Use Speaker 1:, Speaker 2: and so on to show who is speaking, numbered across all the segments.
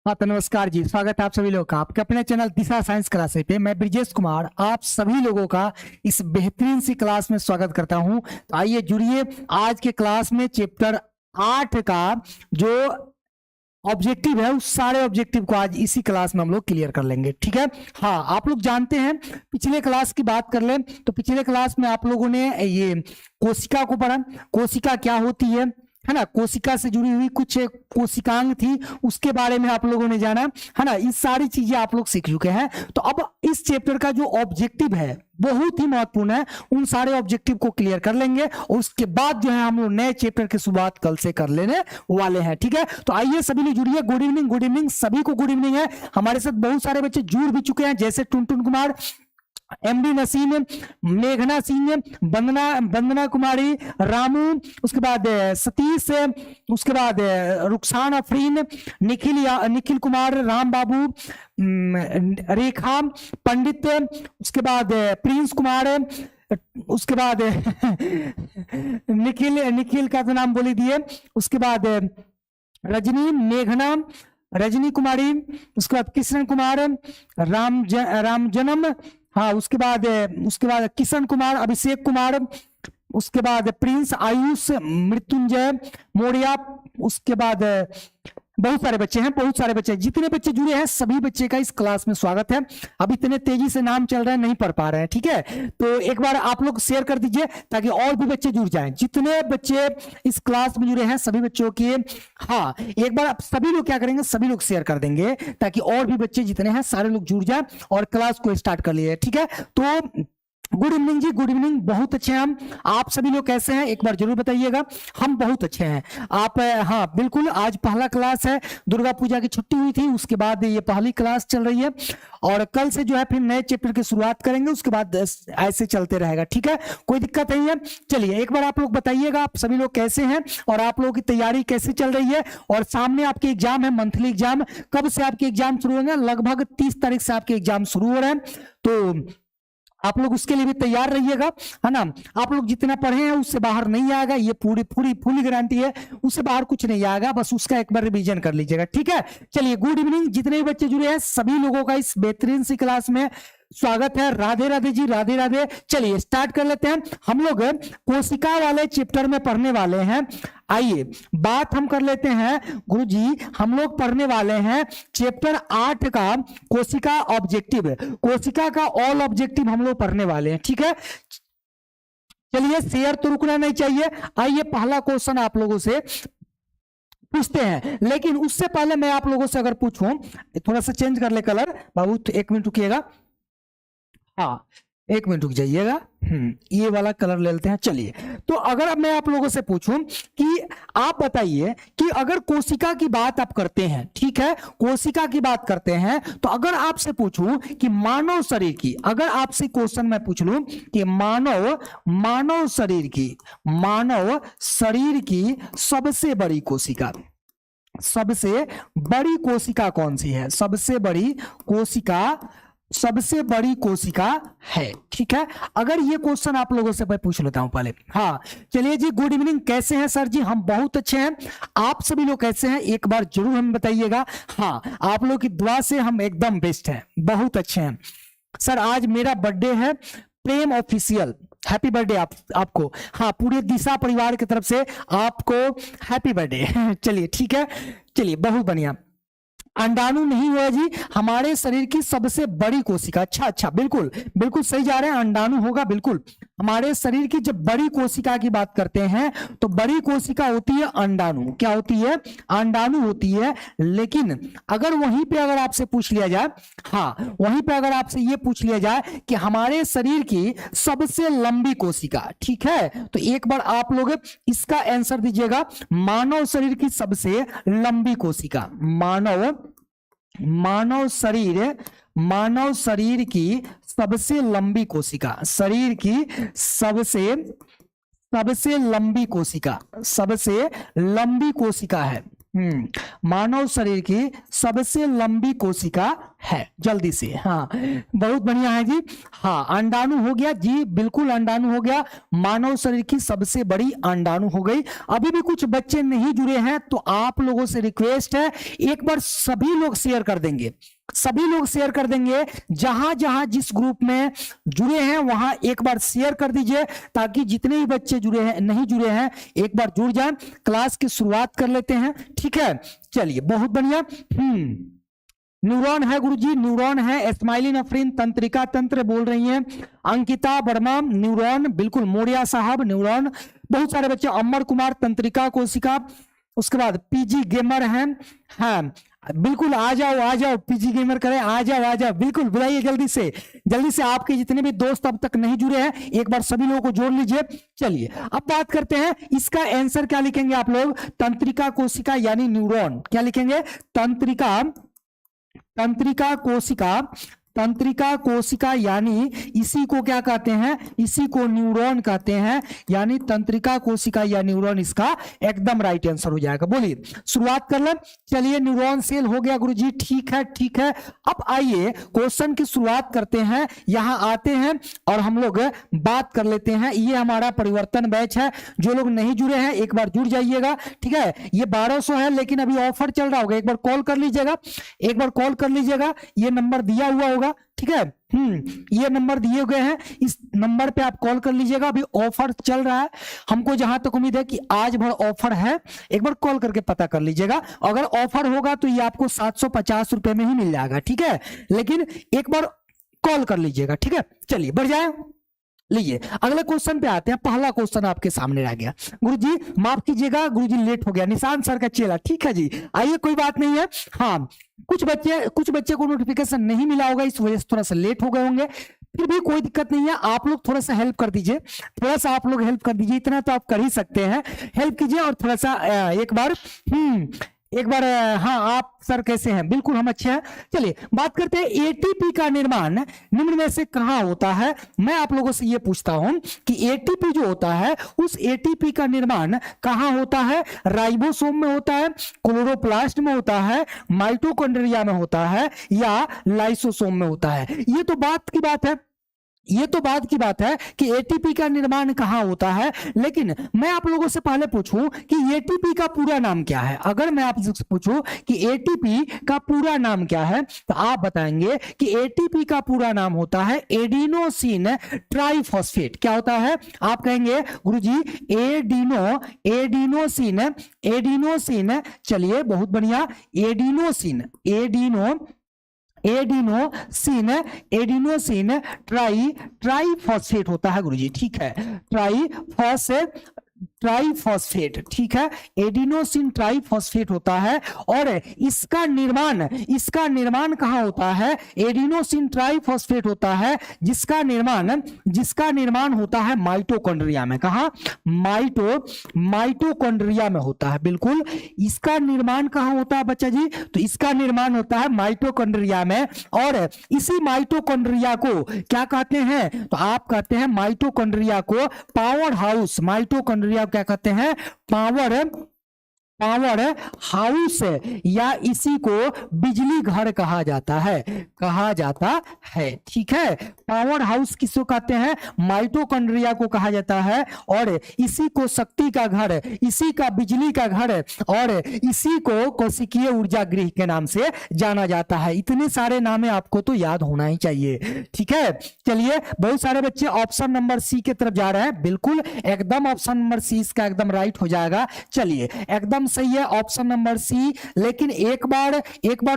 Speaker 1: हाँ तो नमस्कार जी, स्वागत है आप सभी लोगों का आपके अपने चैनल दिशा साइंस क्लासेस पे। मैं ब्रिजेश कुमार आप सभी लोगों का इस बेहतरीन सी क्लास में स्वागत करता हूं। तो आइए जुड़िए आज के क्लास में। चैप्टर 8 का जो ऑब्जेक्टिव है उस सारे ऑब्जेक्टिव को आज इसी क्लास में हम लोग क्लियर कर लेंगे, ठीक है। हाँ, आप लोग जानते हैं, पिछले क्लास की बात कर लें तो पिछले क्लास में आप लोगों ने ये कोशिका को पढ़ा। कोशिका क्या होती है ना, कोशिका से जुड़ी हुई कुछ कोशिकांग थी, उसके बारे में आप लोगों ने जाना, है ना। ये सारी चीजें आप लोग सीख चुके हैं। तो अब इस चैप्टर का जो ऑब्जेक्टिव है बहुत ही महत्वपूर्ण है, उन सारे ऑब्जेक्टिव को क्लियर कर लेंगे और उसके बाद जो है हम लोग नए चैप्टर की शुरुआत कल से कर लेने वाले हैं, ठीक है। तो आइए सभी लोग जुड़िए। गुड इवनिंग, गुड इवनिंग, सभी को गुड इवनिंग है। हमारे साथ बहुत सारे बच्चे जुड़ भी चुके हैं, जैसे टुनटुन कुमार, एमडी नसीम, मेघना सिंह, वंदना कुमारी, रामू, उसके बाद सतीश, उसके बाद रुखसान अफरीन, निखिल कुमार, राम बाबू, रेखा पंडित, उसके बाद प्रिंस कुमार, उसके बाद निखिल का तो नाम बोली दिए, उसके बाद रजनी, मेघना, रजनी कुमारी, उसके बाद कृष्ण कुमार, राम जन्म, हाँ, उसके बाद किशन कुमार, अभिषेक कुमार, उसके बाद प्रिंस, आयुष, मृत्युंजय मौर्या, उसके बाद बहुत सारे बच्चे हैं, बहुत सारे बच्चे। जितने बच्चे जुड़े हैं सभी बच्चे का इस क्लास में स्वागत है। अब इतने तेजी से नाम चल रहे हैं, नहीं पढ़ पा रहे हैं, ठीक है। तो एक बार आप लोग शेयर कर दीजिए ताकि और भी बच्चे जुड़ जाएं। जितने बच्चे इस क्लास में जुड़े हैं सभी बच्चों के, हाँ, एक बार आप सभी लोग क्या करेंगे, सभी लोग शेयर कर देंगे ताकि और भी बच्चे जितने हैं सारे लोग जुड़ जाए और क्लास को स्टार्ट कर लिए, ठीक है। तो गुड इवनिंग जी, गुड इवनिंग, बहुत अच्छे हैं हम। आप सभी लोग कैसे हैं एक बार जरूर बताइएगा। हम बहुत अच्छे हैं। आप, हाँ बिल्कुल, आज पहला क्लास है, दुर्गा पूजा की छुट्टी हुई थी, उसके बाद ये पहली क्लास चल रही है और कल से जो है फिर नए चैप्टर की शुरुआत करेंगे, उसके बाद ऐसे चलते रहेगा, ठीक है, कोई दिक्कत नहीं है। चलिए एक बार आप लोग बताइएगा आप सभी लोग कैसे हैं और आप लोगों की तैयारी कैसे चल रही है। और सामने आपके एग्जाम है, मंथली एग्जाम। कब से आपके एग्जाम शुरू होंगे? लगभग 30 तारीख से आपके एग्जाम शुरू हो रहे हैं, तो आप लोग उसके लिए भी तैयार रहिएगा, है ना। आप लोग जितना पढ़े हैं उससे बाहर नहीं आएगा, ये पूरी गारंटी है, उससे बाहर कुछ नहीं आएगा, बस उसका एक बार रिवीजन कर लीजिएगा, ठीक है। चलिए गुड इवनिंग, जितने भी बच्चे जुड़े हैं सभी लोगों का इस बेहतरीन सी क्लास में स्वागत है। राधे राधे जी, राधे राधे। चलिए स्टार्ट कर लेते हैं। हम लोग कोशिका वाले चैप्टर में पढ़ने वाले हैं। आइए बात हम कर लेते हैं गुरुजी, हम लोग पढ़ने वाले हैं चैप्टर 8 का कोशिका ऑब्जेक्टिव। कोशिका का ऑल ऑब्जेक्टिव हम लोग पढ़ने वाले हैं, ठीक है। चलिए शेयर तो रुकना नहीं चाहिए। आइए पहला क्वेश्चन आप लोगों से पूछते हैं, लेकिन उससे पहले मैं आप लोगों से अगर पूछूं, थोड़ा सा चेंज कर ले कलर बाबू, तो 1 मिनट रुकिएगा। हाँ 1 मिनट रुक जाइएगा, ये वाला कलर ले लेते हैं। चलिए, तो अगर अब मैं आप लोगों से पूछूं कि आप बताइए कि अगर कोशिका की बात आप करते हैं, ठीक है, कोशिका की बात करते हैं, तो अगर आपसे पूछूं कि मानव शरीर की, अगर आपसे क्वेश्चन मैं पूछ लूं कि मानव शरीर की सबसे बड़ी कोशिका, सबसे बड़ी कोशिका कौन सी है? सबसे बड़ी कोशिका है, ठीक है। अगर ये क्वेश्चन आप लोगों से मैं पूछ लेता हूं पहले। हाँ चलिए जी, गुड इवनिंग, कैसे हैं सर जी? हम बहुत अच्छे हैं। आप सभी लोग कैसे हैं एक बार जरूर हमें बताइएगा। हाँ, आप लोग की दुआ से हम एकदम बेस्ट हैं, बहुत अच्छे हैं सर। आज मेरा बर्थडे है, प्रेम ऑफिशियल, हैप्पी बर्थडे आपको। हाँ, पूरे दिशा परिवार की तरफ से आपको हैप्पी बर्थडे। चलिए ठीक है, चलिए बहुत बढ़िया। अंडाणु नहीं हुआ जी, हमारे शरीर की सबसे बड़ी कोशिका। अच्छा, बिल्कुल बिल्कुल सही जा रहे हैं, अंडाणु होगा बिल्कुल। हमारे शरीर की जब बड़ी कोशिका की बात करते हैं तो बड़ी कोशिका होती है अंडाणु। क्या होती है? अंडाणु होती है। लेकिन अगर वहीं पे अगर आपसे पूछ लिया जाए, हाँ वहीं पे अगर आपसे ये पूछ लिया जाए कि हमारे शरीर की सबसे लंबी कोशिका, ठीक है, तो एक बार आप लोग इसका आंसर दीजिएगा। मानव शरीर की सबसे लंबी कोशिका, मानव शरीर की सबसे लंबी कोशिका, शरीर की सबसे लंबी कोशिका है। मानव शरीर की सबसे लंबी कोशिका है, जल्दी से। हाँ बहुत बढ़िया है जी। हाँ अंडाणु हो गया जी, बिल्कुल अंडाणु हो गया, मानव शरीर की सबसे बड़ी अंडाणु हो गई। अभी भी कुछ बच्चे नहीं जुड़े हैं तो आप लोगों से रिक्वेस्ट है, एक बार सभी लोग शेयर कर देंगे, सभी लोग शेयर कर देंगे, जहां जहां जिस ग्रुप में जुड़े हैं वहां एक बार शेयर कर दीजिए, ताकि जितने भी बच्चे जुड़े हैं नहीं जुड़े हैं एक बार जुड़ जाएं। क्लास की शुरुआत कर लेते हैं, ठीक है। चलिए बहुत बढ़िया। न्यूरॉन है गुरुजी, न्यूरॉन है, स्माइलिन अफरीन तंत्रिका तंत्र बोल रही हैं, अंकिता वर्मा न्यूरॉन, बिल्कुल मोरिया साहब न्यूरॉन, बहुत सारे बच्चे, अमर कुमार तंत्रिका कोशिका, उसके बाद पीजी गेमर हैं, हाँ बिल्कुल आ जाओ पीजी गेमर करें, आ जाओ बिल्कुल बुलाइए जल्दी से आपके जितने भी दोस्त अब तक नहीं जुड़े हैं एक बार सभी लोगों को जोड़ लीजिए। चलिए अब बात करते हैं, इसका आंसर क्या लिखेंगे आप लोग, तंत्रिका कोशिका यानी न्यूरॉन, क्या लिखेंगे, तंत्रिका कोशिका, तंत्रिका कोशिका यानी इसी को क्या कहते हैं, इसी को न्यूरॉन कहते हैं, यानी तंत्रिका कोशिका या न्यूरॉन इसका एकदम राइट आंसर हो जाएगा। बोलिए शुरुआत कर लें। चलिए न्यूरॉन सेल हो गया गुरुजी, ठीक है। अब आइए क्वेश्चन की शुरुआत करते हैं, यहां आते हैं और हम लोग बात कर लेते हैं। ये हमारा परिवर्तन बैच है, जो लोग नहीं जुड़े हैं एक बार जुड़ जाइएगा, ठीक है। ये 1200 है लेकिन अभी ऑफर चल रहा होगा, एक बार कॉल कर लीजिएगा, ये नंबर दिया हुआ होगा, ठीक है। ये नंबर दिए गए हैं, इस नंबर पे आप कॉल कर लीजिएगा, अभी ऑफर चल रहा है, हमको जहां तक उम्मीद है कि आज भर ऑफर है, एक बार कॉल करके पता कर लीजिएगा। अगर ऑफर होगा तो ये आपको 750 रुपए में ही मिल जाएगा, ठीक है, लेकिन एक बार कॉल कर लीजिएगा, ठीक है। चलिए बढ़ जाए, लीजिए अगले क्वेश्चन पे आते हैं। पहला क्वेश्चन आपके सामने रह गया, गुरुजी माफ कीजिएगा, गुरुजी लेट हो गया, निशांत सर का चेला, ठीक है जी, आइए कोई बात नहीं है। हाँ कुछ बच्चे को नोटिफिकेशन नहीं मिला होगा, इस वजह से थोड़ा सा लेट हो गए होंगे, फिर भी कोई दिक्कत नहीं है, आप लोग थोड़ा सा हेल्प कर दीजिए, इतना तो आप कर ही सकते हैं, हेल्प कीजिए और थोड़ा सा एक बार हाँ आप सर कैसे हैं, बिल्कुल हम अच्छे हैं। चलिए बात करते हैं, एटीपी का निर्माण निम्न में से कहां होता है। मैं आप लोगों से ये पूछता हूं कि एटीपी जो होता है उस एटीपी का निर्माण कहां होता है, राइबोसोम में होता है, क्लोरोप्लास्ट में होता है, माइटोकॉन्ड्रिया में होता है या लाइसोसोम में होता है। ये तो बात की बात है कि एटीपी का निर्माण कहां होता है, लेकिन मैं आप लोगों से पहले पूछूं कि एटीपी का पूरा नाम क्या है। अगर मैं आपसे पूछूं कि एटीपी का पूरा नाम क्या है तो आप बताएंगे कि एटीपी का पूरा नाम होता है एडिनोसिन ट्राइफॉस्फेट। क्या होता है, आप कहेंगे गुरुजी एडिनोसिन, चलिए बहुत बढ़िया, एडिनोसिन ट्राइफॉस्फेट होता है गुरुजी, ठीक है, ट्राइफॉस्फेट, ठीक है, एडिनोसिन ट्राइफॉस्फेट होता है। और इसका निर्माण कहां होता है, एडिनोसिन ट्राइफॉस्फेट होता है जिसका निर्माण होता है माइटोकॉन्ड्रिया में। कहां, माइटोकॉन्ड्रिया में होता है, बिल्कुल। इसका निर्माण कहां होता है बच्चा जी, तो इसका निर्माण होता है माइटोकॉन्ड्रिया में। और इसी माइटोकॉन्ड्रिया को क्या कहते हैं, तो आप कहते हैं माइटोकॉन्ड्रिया को पावर हाउस, माइटोकॉन्ड्रिया क्या कहते हैं, पावर हाउस, या इसी को बिजली घर कहा जाता है, ठीक है। पावर हाउस किसको कहते हैं, माइटोकॉन्ड्रिया को कहा जाता है, और इसी को शक्ति का घर, इसी का बिजली का घर, और इसी को कोशिकीय ऊर्जा गृह के नाम से जाना जाता है। इतने सारे नाम आपको तो याद होना ही चाहिए, ठीक है। चलिए बहुत सारे बच्चे ऑप्शन नंबर सी की तरफ जा रहे हैं, बिल्कुल एकदम ऑप्शन नंबर सी इसका एकदम राइट हो जाएगा। चलिए एकदम सही है ऑप्शन नंबर सी, लेकिन एक बार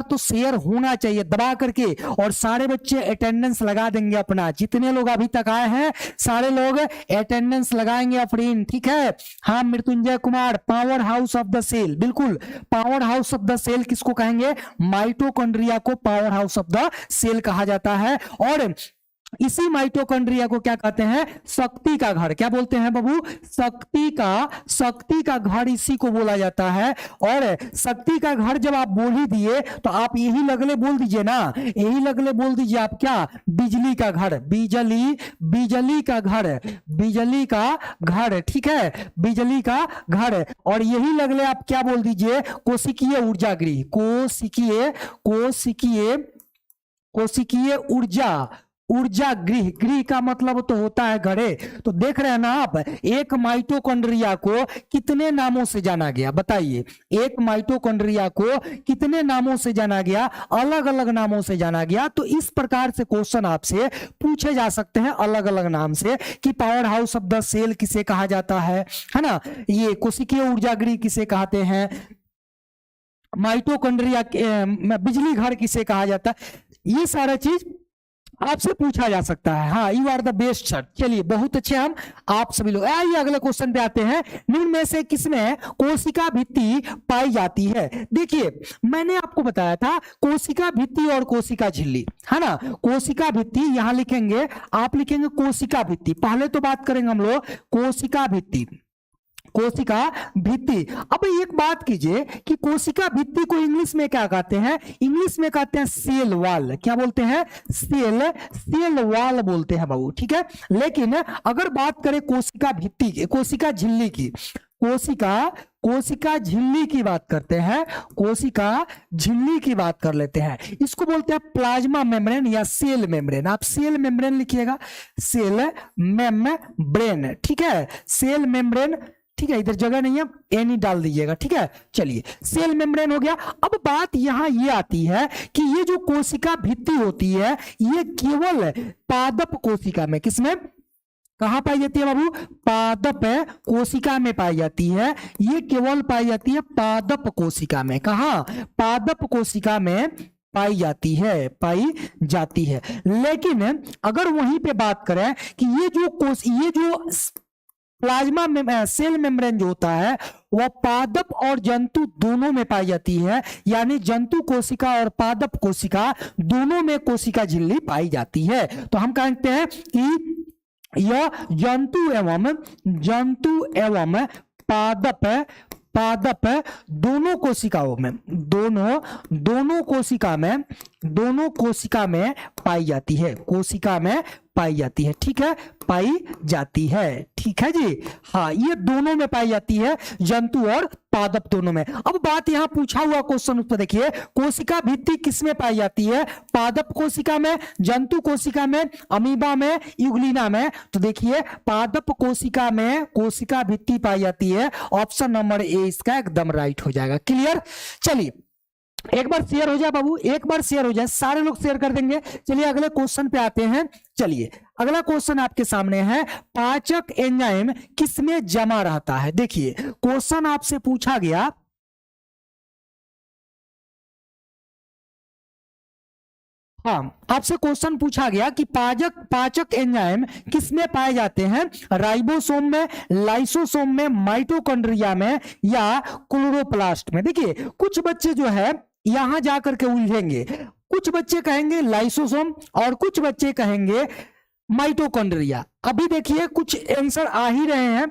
Speaker 1: तो शेयर होना चाहिए दबा करके, और सारे बच्चे अटेंडेंस लगा देंगे अपना, जितने लोग अभी तक आए हैं सारे लोग अटेंडेंस लगाएंगे अपनी, ठीक है। हाँ Mrityunjay Kumar, power house of the cell, बिल्कुल power house of the cell किसको कहेंगे, माइटोकॉन्ड्रिया को power house of the cell कहा जाता है। और इसी माइटोकॉन्ड्रिया को क्या कहते हैं, शक्ति का घर। क्या बोलते हैं बाबू, शक्ति का घर इसी को बोला जाता है। और शक्ति का घर जब आप बोल ही दिए तो आप यही लगले बोल दीजिए ना, आप क्या, बिजली का घर, बिजली का घर, ठीक है, बिजली का घर। और यही लगले आप क्या बोल दीजिए, कोशिकीय ऊर्जा गृह, कोशिकीय कोशिकीय ऊर्जा, ऊर्जा गृह, गृह का मतलब तो होता है घड़े। तो देख रहे हैं ना आप, एक माइटोकॉन्ड्रिया को कितने नामों से जाना गया, बताइए, एक माइटोकॉन्ड्रिया को कितने नामों से जाना गया, अलग अलग नामों से जाना गया। तो इस प्रकार से क्वेश्चन आपसे पूछे जा सकते हैं अलग अलग नाम से, कि power house of the cell किसे कहा जाता है ना, ये कोशिकीय ऊर्जा गृह किसे कहते हैं, माइटोकॉन्ड्रिया बिजली घर किसे कहा जाता है, ये सारा चीज आपसे पूछा जा सकता है। हाँ, you are the best sir. चलिए बहुत अच्छे, हम आप सभी लोग। आइए अगले क्वेश्चन पे आते हैं। निम्न में से किसमें कोशिका भित्ति पाई जाती है? देखिए मैंने आपको बताया था कोशिका भित्ति और कोशिका झिल्ली, है ना। कोशिका भित्ति यहां लिखेंगे, आप लिखेंगे कोशिका भित्ति। पहले तो बात करेंगे हम लोग कोशिका भित्ति, कोशिका भित्ति। अब एक बात कीजिए कि कोशिका भित्ति को इंग्लिश में क्या कहते हैं? इंग्लिश में कहते हैं सेल वॉल। क्या बोलते हैं? सेल वॉल बोलते हैं बाबू, ठीक है। लेकिन अगर बात करें कोशिका भित्ति की, कोशिका झिल्ली की, कोशिका झिल्ली की बात करते हैं, कोशिका झिल्ली की बात कर लेते हैं। इसको बोलते हैं प्लाज्मा मेम्ब्रेन या सेल मेम्ब्रेन। आप सेल मेम्ब्रेन लिखिएगा, सेल मेम्ब्रेन, ठीक है, सेल मेम्ब्रेन, ठीक है। इधर जगह नहीं है, एनी डाल दीजिएगा, ठीक है। चलिए सेल मेम्ब्रेन हो गया। अब बात यहां ये आती है कि ये जो कोशिका भित्ति होती है ये केवल पादप कोशिका में, किसमें, कहां पाई जाती है बाबू? पादप कोशिका में पाई जाती है। ये केवल पाई जाती है पादप कोशिका में। कहां? पादप कोशिका में पाई जाती है। लेकिन अगर वहीं पे बात करें कि ये जो प्लाज्मा सेल मेम्ब्रेन जो होता है वह पादप और जंतु दोनों में पाई जाती है, यानी जंतु कोशिका और पादप कोशिका दोनों में कोशिका झिल्ली पाई जाती है। तो हम कहते हैं कि यह जंतु एवं पादप दोनों कोशिकाओं में, दोनों कोशिका में पाई जाती है, कोशिका में पाई जाती है, ठीक है, पाई जाती है, ठीक है जी। हाँ, ये दोनों में पाई जाती है, जंतु और पादप दोनों में। अब बात यहां पूछा हुआ क्वेश्चन उस पर देखिए, कोशिका भित्ति किस में पाई जाती है? पादप कोशिका में, जंतु कोशिका में, अमीबा में, यूग्लिना में। तो देखिए पादप कोशिका में कोशिका भित्ति पाई जाती है। ऑप्शन नंबर ए इसका एकदम राइट हो जाएगा। क्लियर? चलिए एक बार शेयर हो जाए बाबू, एक बार शेयर हो जाए, सारे लोग शेयर कर देंगे। चलिए अगले क्वेश्चन पे आते हैं। चलिए अगला क्वेश्चन आपके सामने है, पाचक एंजाइम किसमें जमा रहता है? देखिए क्वेश्चन आपसे पूछा गया, हाँ आपसे क्वेश्चन पूछा गया कि पाचक एंजाइम किसमें पाए जाते हैं? राइबोसोम में, लाइसोसोम में, माइटोकॉन्ड्रिया में या क्लोरोप्लास्ट में। देखिए कुछ बच्चे जो है यहां जाकर के उलझेंगे, कुछ बच्चे कहेंगे लाइसोसोम और कुछ बच्चे कहेंगे माइटोकॉन्ड्रिया। अभी देखिए कुछ आंसर आ ही रहे हैं,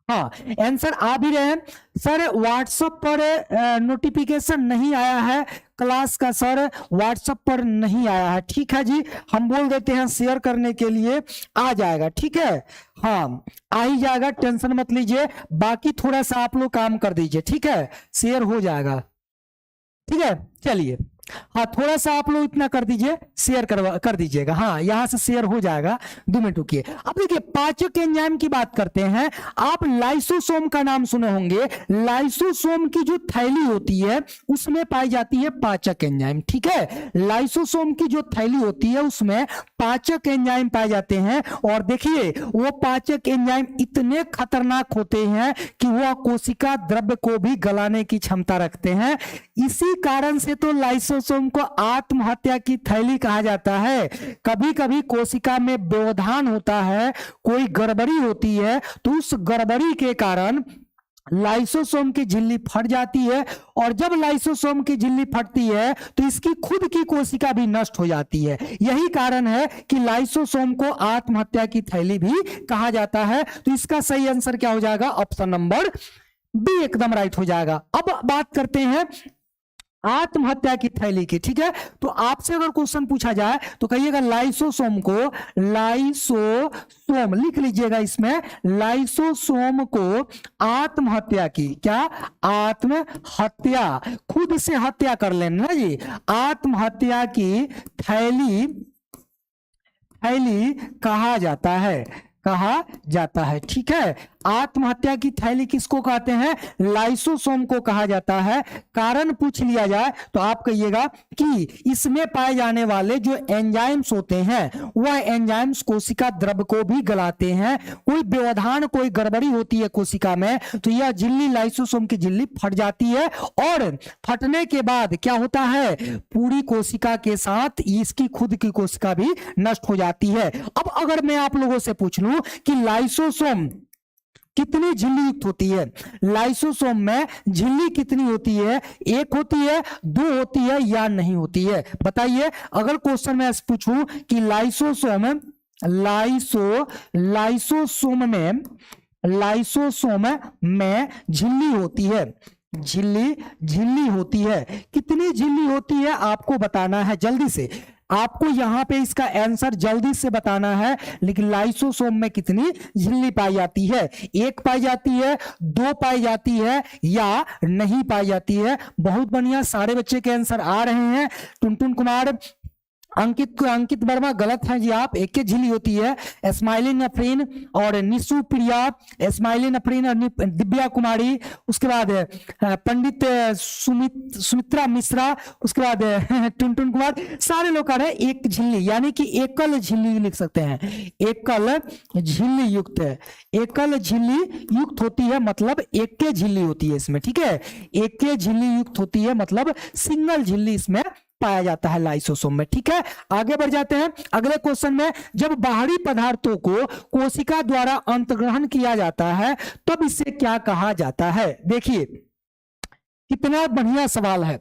Speaker 1: हाँ आंसर आ भी रहे हैं। सर व्हाट्सएप पर नोटिफिकेशन नहीं आया है क्लास का, सर व्हाट्सएप पर नहीं आया है, ठीक है जी, हम बोल देते हैं शेयर करने के लिए, आ जाएगा, ठीक है, हाँ आ ही जाएगा, टेंशन मत लीजिए। बाकी थोड़ा सा आप लोग काम कर दीजिए, ठीक है, शेयर हो जाएगा, ठीक है। चलिए हाँ थोड़ा सा आप लोग इतना कर दीजिए, शेयर कर दीजिएगा, हाँ यहां से शेयर हो जाएगा। 2 मिनट रुकिए। अब देखिए पाचक एंजाइम की बात करते हैं। आप लाइसोसोम का नाम सुने होंगे, लाइसोसोम की जो थैली होती है उसमें पाई जाती है पाचक एंजाइम, ठीक है, लाइसोसोम की जो थैली होती है उसमें पाचक एंजाइम पाए जाते हैं। और देखिए वो पाचक एंजाइम इतने खतरनाक होते हैं कि वह कोशिका द्रव्य को भी गलाने की क्षमता रखते हैं। इसी कारण से तो लाइसोसोम को आत्महत्या की थैली कहा जाता है। कभी कभी कोशिका में व्यवधान होता है, कोई गड़बड़ी होती है, तो उस गड़बड़ी के कारण लाइसोसोम की झिल्ली फट जाती है, और जब लाइसोसोम की झिल्ली फटती है तो इसकी खुद की कोशिका भी नष्ट हो जाती है। यही कारण है कि लाइसोसोम को आत्महत्या की थैली भी कहा जाता है। तो इसका सही आंसर क्या हो जाएगा? ऑप्शन नंबर बी एकदम राइट हो जाएगा। अब बात करते हैं आत्महत्या की थैली की, ठीक है। तो आपसे अगर क्वेश्चन पूछा जाए तो कहिएगा लाइसोसोम को, लाइसोसोम लिख लीजिएगा इसमें, लाइसोसोम को आत्महत्या की, क्या, आत्महत्या, खुद से हत्या कर लेना जी, आत्महत्या की थैली, थैली कहा जाता है, कहा जाता है, ठीक है। आत्महत्या की थैली किसको कहते हैं, लाइसोसोम को कहा जाता है। कारण पूछ लिया जाए तो आप कहिएगा कि इसमें पाए जाने वाले जो एंजाइम्स होते हैं वह एंजाइम्स कोशिका द्रव को भी गलाते हैं। कोई व्यवधान, कोई गड़बड़ी होती है कोशिका में तो यह झिल्ली, लाइसोसोम की झिल्ली फट जाती है और फटने के बाद क्या होता है, पूरी कोशिका के साथ इसकी खुद की कोशिका भी नष्ट हो जाती है। अब अगर मैं आप लोगों से पूछ लूं कि लाइसोसोम कितनी झिल्ली युक्त होती है, लाइसोसोम में झिल्ली कितनी होती है, एक होती है, दो होती है या नहीं होती है, बताइए। अगर क्वेश्चन में पूछूं कि लाइसोसोम, लाइसोसोम में झिल्ली होती है, झिल्ली होती है, कितनी झिल्ली होती है आपको बताना है जल्दी से, आपको यहां पे इसका आंसर जल्दी से बताना है। लेकिन लाइसोसोम में कितनी झिल्ली पाई जाती है, एक पाई जाती है, दो पाई जाती है या नहीं पाई जाती है। बहुत बढ़िया, सारे बच्चे के आंसर आ रहे हैं। टुनटुन कुमार, अंकित वर्मा, गलत है जी आप, एक झिल्ली होती है। स्माइलिन अफरीन और निशु प्रिया, स्माइलिन अफरीन और दिव्या कुमारी, उसके बाद पंडित सुमित्रा मिश्रा, उसके बाद टुनटुन कुमार, सारे लोग आ रहे हैं एक झिल्ली, यानी कि एकल झिल्ली लिख सकते हैं, एकल झिल्ली युक्त है, एकल झिल्ली युक्त होती है मतलब एक के झिल्ली होती है इसमें, ठीक है, एक के झिल्ली युक्त होती है मतलब सिंगल झिल्ली इसमें पाया जाता है लाइसोसोम में, ठीक है। आगे बढ़ जाते हैं अगले क्वेश्चन में। जब बाहरी पदार्थों को कोशिका द्वारा अंतर्ग्रहण किया जाता है तब इसे क्या कहा जाता है। देखिए कितना बढ़िया सवाल है,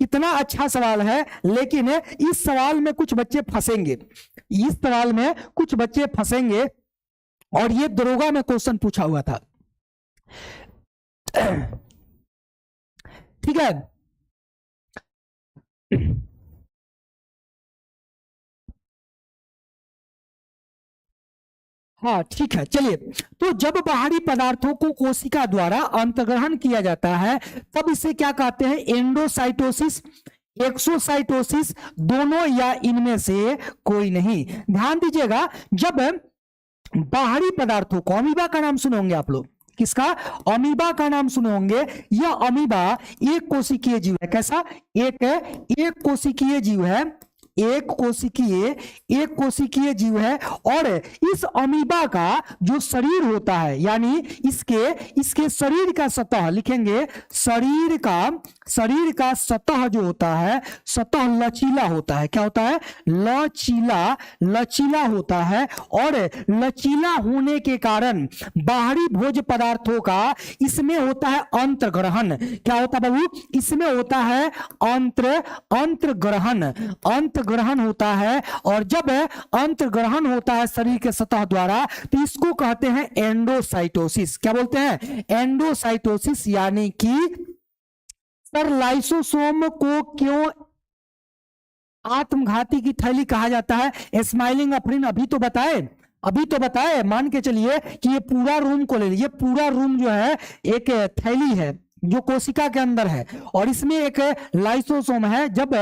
Speaker 1: कितना अच्छा सवाल है, लेकिन इस सवाल में कुछ बच्चे फंसेंगे, इस सवाल में कुछ बच्चे फंसेंगे और ये दरोगा में क्वेश्चन पूछा हुआ था, ठीक है। हाँ ठीक है, चलिए। तो जब बाहरी पदार्थों को कोशिका द्वारा अंतर्ग्रहण किया जाता है तब इसे क्या कहते हैं, एंडोसाइटोसिस, एक्सोसाइटोसिस, दोनों या इनमें से कोई नहीं। ध्यान दीजिएगा, जब बाहरी पदार्थों को, अमीबा का नाम सुने होंगे आप लोग, किसका, अमीबा का नाम सुने होंगे। यह अमीबा एक कोशिकीय जीव है, कैसा, एक कोशिकीय जीव है, एक कोशिकीय जीव है। और इस अमीबा का जो शरीर होता है, यानी इसके शरीर का सतह लिखेंगे, शरीर का सतह जो होता है, सतह लचीला होता है, क्या होता है, लचीला होता है। और लचीला होने के कारण बाहरी भोज्य पदार्थों का इसमें होता है अंतर्ग्रहण। क्या होता है बाबू, इसमें होता है अंतर्ग्रहण होता है। और जब अंतर्ग्रहण होता है शरीर के सतह द्वारा तो इसको कहते हैं एंडोसाइटोसिस। क्या बोलते हैं, एंडोसाइटोसिस। यानी कि सर लाइसोसोम को क्यों आत्मघाती की थैली कहा जाता है, स्माइलिंग अफरीन अभी तो बताए, मान के चलिए कि ये पूरा रूम को ले लीजिए, पूरा रूम जो है एक थैली है जो कोशिका के अंदर है और इसमें एक लाइसोसोम है। जब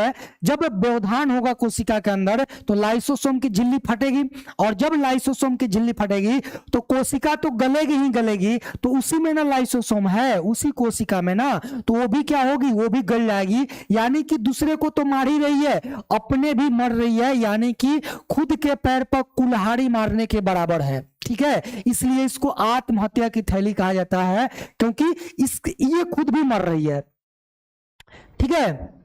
Speaker 1: व्यवधान होगा कोशिका के अंदर तो लाइसोसोम की झिल्ली फटेगी, और जब लाइसोसोम की झिल्ली फटेगी तो कोशिका तो गलेगी ही गलेगी, तो उसी में ना लाइसोसोम है, उसी कोशिका में ना, तो वो भी क्या होगी, वो भी गल जाएगी। यानी कि दूसरे को तो मार ही रही है, अपने भी मर रही है, यानी कि खुद के पैर पर कुल्हाड़ी मारने के बराबर है, ठीक है। इसलिए इसको आत्महत्या की थैली कहा जाता है, क्योंकि ये खुद भी मर रही है, ठीक है।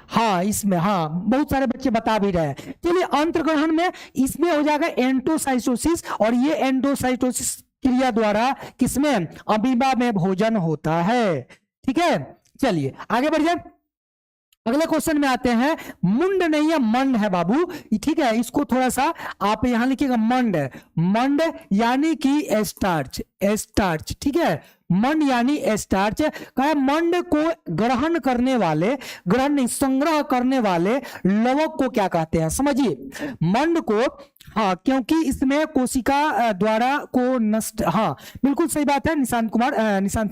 Speaker 1: हाँ इसमें, हाँ बहुत सारे बच्चे बता भी रहे हैं। चलिए अंतर्ग्रहण में इसमें हो जाएगा एंडोसाइटोसिस, और ये एंडोसाइटोसिस क्रिया द्वारा किसमें, अमीबा में भोजन होता है, ठीक है। चलिए आगे बढ़ जाए, अगले क्वेश्चन में आते हैं। मुंड नहीं है, मंड है बाबू, ठीक है। इसको थोड़ा सा आप यहां लिखिएगा, मंड यानी कि स्टार्च, ठीक है। मंड यानी स्टार्च, कहा मंड को ग्रहण करने वाले, ग्रहण नहीं संग्रह करने वाले लवक को क्या कहते हैं, समझिए मंड को, हाँ क्योंकि इसमें कोशिका द्वारा को नष्ट, हाँ बिल्कुल सही बात है, निशांत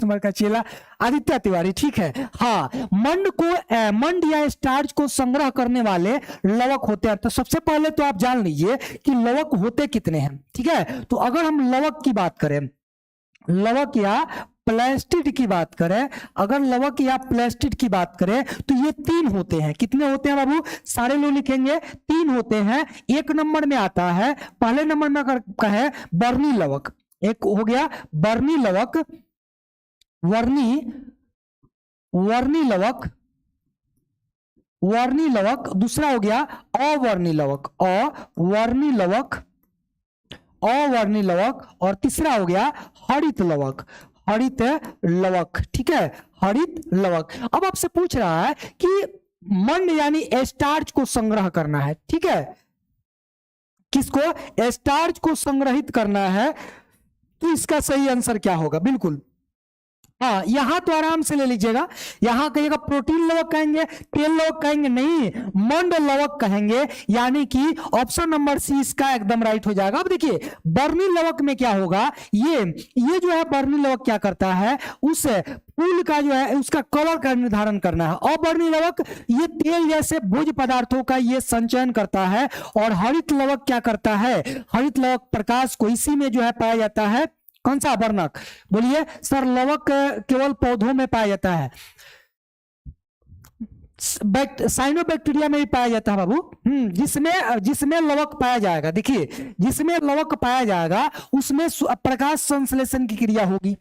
Speaker 1: कुमार का चेला आदित्य तिवारी, ठीक है। हाँ मंड को मंड या स्टार्च को संग्रह करने वाले लवक होते हैं। तो सबसे पहले तो आप जान लीजिए कि लवक होते कितने हैं, ठीक है। तो अगर हम लवक की बात करें, लवक या प्लास्टिड की बात करें, अगर लवक या प्लास्टिड की बात करें तो ये 3 होते हैं। कितने होते हैं बाबू, सारे लोग लिखेंगे 3 होते हैं। एक नंबर में आता है, पहले नंबर में अगर कहे बर्नी लवक, एक हो गया बर्नी लवक, वर्णी लवक, वर्णी लवक, दूसरा हो गया अवर्णी लवक, अवर्णी लवक, अवर्णी लवक, और तीसरा हो गया हरित लवक, हरित लवक, ठीक है, हरित लवक। अब आपसे पूछ रहा है कि मंड यानी स्टार्च को संग्रह करना है, ठीक है, किसको, स्टार्च को संग्रहित करना है, तो इसका सही आंसर क्या होगा, बिल्कुल हाँ यहां तो आराम से ले लीजिएगा, यहां कहिएगा प्रोटीन लवक कहेंगे, तेल लवक कहेंगे, नहीं मंड लवक कहेंगे, यानी कि ऑप्शन नंबर सी इसका एकदम राइट हो जाएगा। अब देखिए बर्नी लवक में क्या होगा, ये जो है बर्नी लवक क्या करता है, उस फूल का जो है उसका कलर का निर्धारण करना है। और बर्नी लवक ये तेल जैसे भोज्य पदार्थों का ये संचयन करता है। और हरित लवक क्या करता है, हरित लवक प्रकाश को इसी में जो है पाया जाता है, कौन सा वर्णक, बोलिए सर, लवक केवल पौधों में पाया जाता है, साइनोबैक्टीरिया में भी पाया जाता है बाबू, जिसमें लवक पाया जाएगा, देखिए जिसमें लवक पाया जाएगा उसमें प्रकाश संश्लेषण की क्रिया होगी,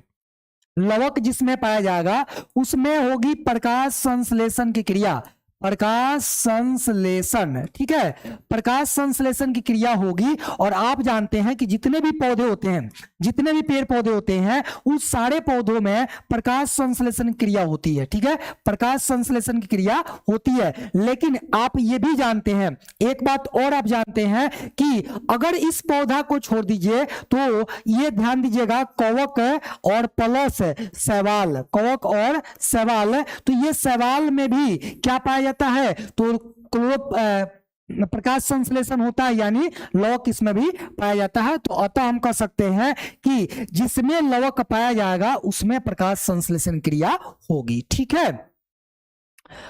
Speaker 1: लवक जिसमें पाया जाएगा उसमें होगी प्रकाश संश्लेषण की क्रिया, प्रकाश संश्लेषण, ठीक है, प्रकाश संश्लेषण की क्रिया होगी। और आप जानते हैं कि जितने भी पौधे होते हैं, जितने भी पेड़ पौधे होते हैं, उस सारे पौधों में प्रकाश संश्लेषण क्रिया होती है, ठीक है, प्रकाश संश्लेषण की क्रिया होती है। लेकिन आप ये भी जानते हैं, एक बात और आप जानते हैं कि अगर इस पौधा को छोड़ दीजिए तो ये ध्यान दीजिएगा, कवक और प्लस शैवाल, कवक और शैवाल, तो ये शैवाल में भी क्या पाया जाता है, तो प्रकाश संश्लेषण होता है, यानी लवक इसमें भी पाया जाता है। तो अतः हम कह सकते हैं कि जिसमें लवक पाया जाएगा उसमें प्रकाश संश्लेषण क्रिया होगी, ठीक है।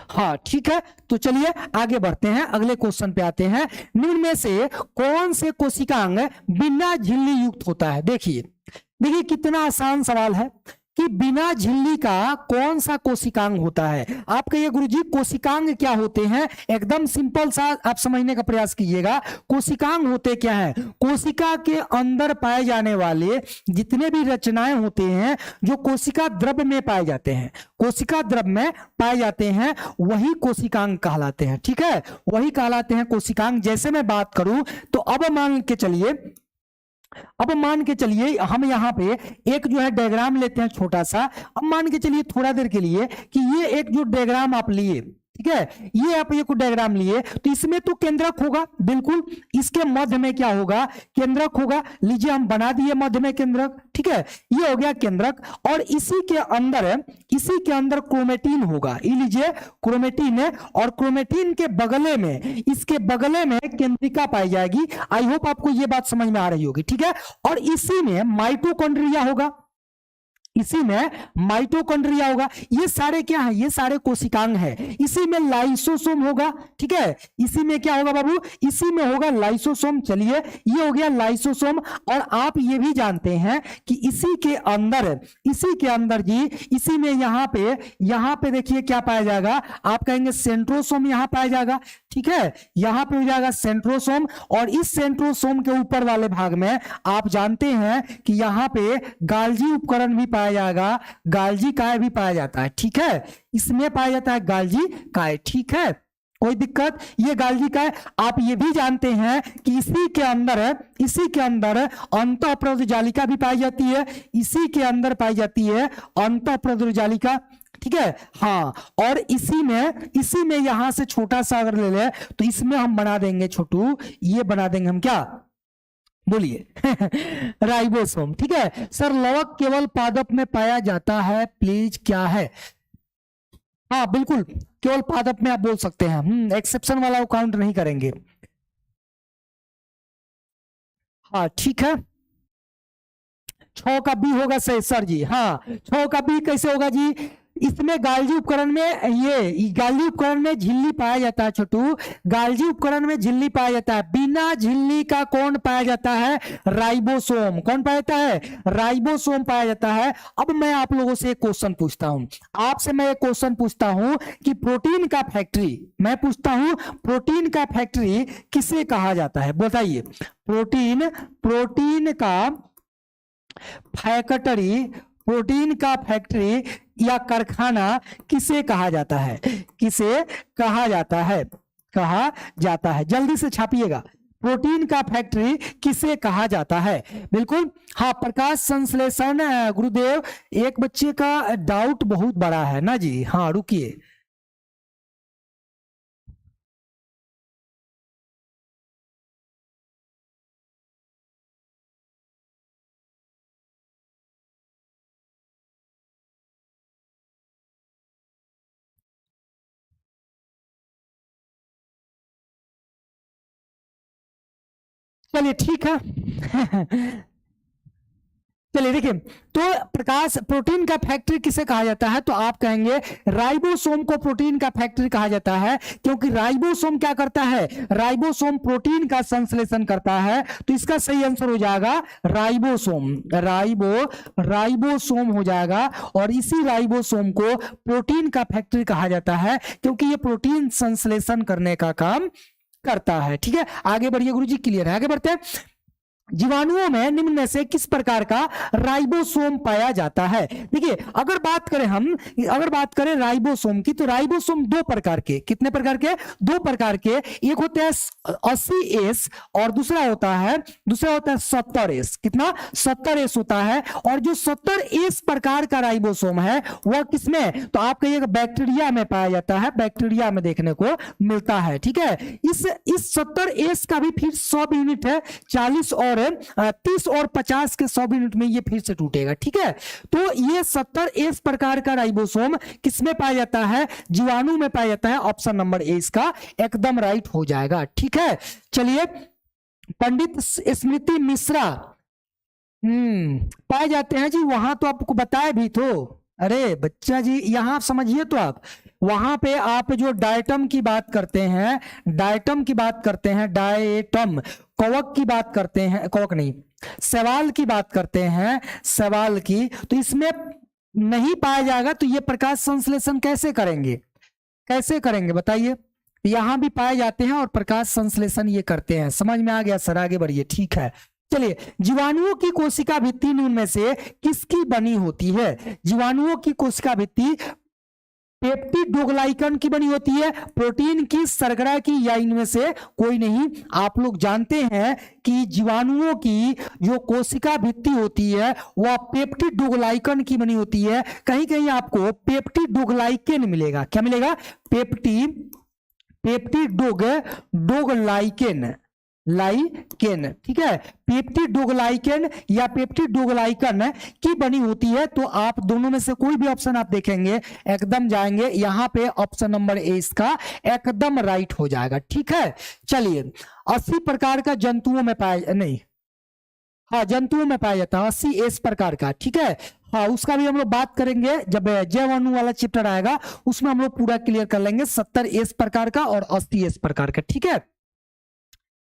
Speaker 1: हाँ ठीक है, तो चलिए आगे बढ़ते हैं, अगले क्वेश्चन पे आते हैं। निम्न में से कौन से कोशिकांग बिना झिल्ली युक्त होता है। देखिए कितना आसान सवाल है कि बिना झिल्ली का कौन सा कोशिकांग होता है। आप कहिए गुरुजी कोशिकांग क्या होते हैं, एकदम सिंपल सा आप समझने का प्रयास कीजिएगा। कोशिकांग होते क्या है, कोशिका के अंदर पाए जाने वाले जितने भी रचनाएं होते हैं जो कोशिका द्रव्य में पाए जाते हैं, कोशिका द्रव्य में पाए जाते हैं, वही कोशिकांग कहलाते हैं, ठीक है, वही कहलाते हैं कोशिकांग। जैसे मैं बात करूं तो अब मान के चलिए हम यहाँ पे एक जो है डायग्राम लेते हैं छोटा सा। अब मान के चलिए थोड़ा देर के लिए कि ये एक जो डायग्राम आप लिए, ठीक है, ये आप एक डायग्राम लिए, तो इसमें तो केंद्रक होगा, बिल्कुल इसके मध्य में क्या होगा, केंद्रक होगा। लीजिए हम बना दिए मध्य में केंद्रक, ठीक है, ये हो गया केंद्रक। और इसी के अंदर क्रोमेटिन होगा, ये लीजिए क्रोमेटिन है, और क्रोमेटिन के बगले में, इसके बगले में केंद्रिका पाई जाएगी। आई होप आपको ये बात समझ में आ रही होगी, ठीक है। और इसी में माइटोकॉन्ड्रिया होगा, इसी में माइटोकॉन्ड्रिया होगा। ये सारे क्या है, ये सारे कोशिकांग है। इसी में लाइसोसोम होगा, ठीक है, इसी में क्या होगा बाबू, इसी में होगा लाइसोसोम। चलिए ये हो गया लाइसोसोम। और आप ये भी जानते हैं कि इसी के अंदर जी, इसी में यहाँ पे देखिए क्या पाया जाएगा, आप कहेंगे सेंट्रोसोम यहाँ पाया जाएगा, ठीक है, यहाँ पे हो जाएगा सेंट्रोसोम। और इस सेंट्रोसोम के ऊपर वाले भाग में आप जानते हैं कि यहाँ पे गाल्जी उपकरण भी पाया जाएगा, गाल्जी काय भी पाया जाता है, ठीक है, इसमें पाया जाता है गाल्जी काय, ठीक है, कोई दिक्कत। ये गाल्जी काय आप ये भी जानते हैं कि इसी के अंदर अंतःप्रद्र जालिका भी पाई जाती है, इसी के अंदर पाई जाती है अंतःप्रद्र जालिका, ठीक है। हाँ, और इसी में यहां से छोटा सा अगर ले ले तो इसमें हम बना देंगे छोटू, ये बना देंगे हम क्या, बोलिए राइबोसोम। ठीक है सर, लवक केवल पादप में पाया जाता है, प्लीज क्या है? हाँ बिल्कुल, केवल पादप में आप बोल सकते हैं, एक्सेप्शन वाला वो काउंट नहीं करेंगे। हाँ ठीक है, 6 का बी होगा सही सर जी। हाँ 6 का बी कैसे होगा जी? इसमें गालजी उपकरण में, ये गालजी उपकरण में झिल्ली पाया जाता है छोटू, गालजी उपकरण में झिल्ली पाया जाता है। बिना झिल्ली का कौन पाया जाता है? राइबोसोम। कौन पाया जाता है? राइबोसोम पाया जाता है। अब मैं आप लोगों से एक क्वेश्चन पूछता हूं, आपसे मैं एक क्वेश्चन पूछता हूं कि प्रोटीन का फैक्ट्री, मैं पूछता हूं प्रोटीन का फैक्ट्री किसे कहा जाता है? बताइए, प्रोटीन का फैक्ट्री, प्रोटीन का फैक्ट्री या कारखाना किसे कहा जाता है? किसे कहा जाता है? कहा जाता है, जल्दी से छापिएगा, प्रोटीन का फैक्ट्री किसे कहा जाता है? बिल्कुल हाँ, प्रकाश संश्लेषण। गुरुदेव एक बच्चे का डाउट बहुत बड़ा है ना जी, हाँ रुकिए। चलिए ठीक है चलिए देखिए, तो प्रकाश, प्रोटीन का फैक्ट्री किसे कहा जाता है? तो आप कहेंगे राइबोसोम को प्रोटीन का फैक्ट्री कहा जाता है, क्योंकि राइबोसोम क्या करता है? राइबोसोम प्रोटीन का संश्लेषण करता है। तो इसका सही आंसर हो जाएगा राइबोसोम, राइबोसोम हो जाएगा। और इसी राइबोसोम को प्रोटीन का फैक्ट्री कहा जाता है, क्योंकि ये प्रोटीन संश्लेषण करने का काम करता है। ठीक है, आगे बढ़िए गुरुजी, क्लियर है? आगे बढ़ते हैं। जीवाणुओं में निम्न में से किस प्रकार का राइबोसोम पाया जाता है? देखिए, अगर बात करें राइबोसोम की, तो राइबोसोम 2 प्रकार के, कितने प्रकार के? 2 प्रकार के। एक होते हैं 80S और दूसरा होता है 70S। कितना? 70S होता है। और जो 70S प्रकार का राइबोसोम है वह किसमें? तो आप कहिएगा बैक्टीरिया में पाया जाता है, बैक्टीरिया में देखने को मिलता है। ठीक है, इस 70S का भी फिर 100 यूनिट है, 40 और 30 और 50 के 100 यूनिट में ये फिर से टूटेगा। ठीक है, तो ये 70S प्रकार का राइबोसोम किसमें पाया जाता है? जीवाणु में पाया जाता है। ऑप्शन नंबर ए इसका एकदम राइट हो जाएगा। ठीक है, चलिए, पंडित स्मृति मिश्रा पाए जाते हैं जी, वहां तो आपको बताया भी तो। अरे बच्चा जी, यहां समझिए, तो आप वहां पे आप जो डायटम की बात करते हैं, डायटम की बात करते हैं, डायटम कवक की बात करते हैं, कवक नहीं, सवाल की बात करते हैं, सवाल की, तो इसमें नहीं पाया जाएगा। तो ये प्रकाश संश्लेषण कैसे करेंगे? कैसे करेंगे बताइए? यहां भी पाए जाते हैं और प्रकाश संश्लेषण ये करते हैं। समझ में आ गया सर? आगे बढ़िए। ठीक है, चलिए, जीवाणुओं की कोशिका भित्ति उनमें से किसकी बनी होती है? जीवाणुओं की कोशिका भित्ति पेप्टिडोग्लाइकन की बनी होती है, प्रोटीन की, शर्करा की, या इनमें से कोई नहीं? आप लोग जानते हैं कि जीवाणुओं की जो कोशिका भित्ति होती है वह पेप्टिडोग्लाइकन की बनी होती है। कहीं कहीं आपको पेप्टिडोग्लाइकेन मिलेगा। क्या मिलेगा? Peptidoglycan, lichen. ठीक है, पेप्टिडोग्लाइकेन या पेप्टिडोग्लाइकन की बनी होती है। तो आप दोनों में से कोई भी ऑप्शन आप देखेंगे एकदम जाएंगे, यहां पे ऑप्शन नंबर ए इसका एकदम राइट हो जाएगा। ठीक है, चलिए, 80 प्रकार का जंतुओं में पाया, नहीं, हाँ जंतुओं में पाया जाता है 80S प्रकार का। ठीक है, हाँ उसका भी हम लोग बात करेंगे जब जैव अणु वाला चैप्टर आएगा, उसमें हम लोग पूरा क्लियर कर लेंगे 70S प्रकार का और 80S प्रकार का। ठीक है,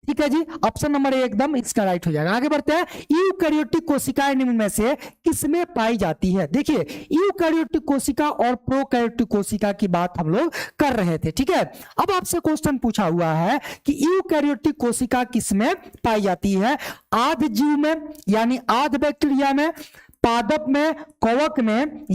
Speaker 1: ठीक है जी, ऑप्शन नंबर ए एकदम इसका राइट हो जाएगा। आगे बढ़ते हैं। यूकैरियोटिक कोशिकाएं निम्न में से किसमें पाई जाती है? देखिए, यूकैरियोटिक कोशिका और प्रोकैरियोटिक कोशिका की बात हम लोग कर रहे थे। ठीक है, अब आपसे क्वेश्चन पूछा हुआ है कि यूकैरियोटिक कोशिका किसमें पाई जाती है? आध जीव में, यानी आध बैक्टीरिया में, पादप में, कवक में,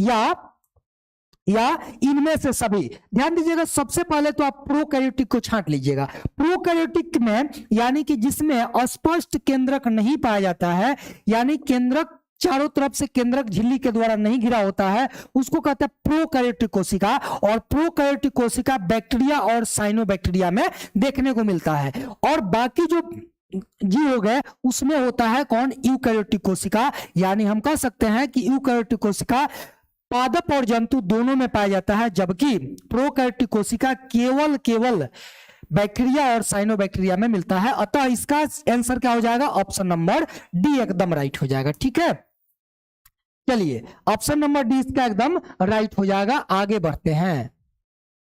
Speaker 1: या इनमें से सभी? ध्यान दीजिएगा, सबसे पहले तो आप प्रोकैरियोटिक को छांट लीजिएगा। प्रोकैरियोटिक में, यानी कि जिसमें स्पष्ट केंद्रक नहीं पाया जाता है, यानी केंद्रक चारों तरफ से केंद्रक झिल्ली के द्वारा नहीं घिरा होता है, उसको कहते हैं प्रोकैरियोटिक कोशिका। और प्रोकैरियोटिक कोशिका बैक्टीरिया और साइनोबैक्टीरिया में देखने को मिलता है। और बाकी जो जीव हो गए उसमें होता है कौन, यूकैरियोटिक कोशिका। यानी हम कह सकते हैं कि यूकैरियोटिक कोशिका पादप और जंतु दोनों में पाया जाता है, जबकि प्रोकैरियोटिक कोशिका केवल बैक्टीरिया और साइनोबैक्टीरिया में मिलता है। अतः इसका आंसर क्या हो जाएगा, ऑप्शन नंबर डी एकदम राइट हो जाएगा। ठीक है, चलिए ऑप्शन नंबर डी इसका एकदम राइट हो जाएगा। आगे बढ़ते हैं।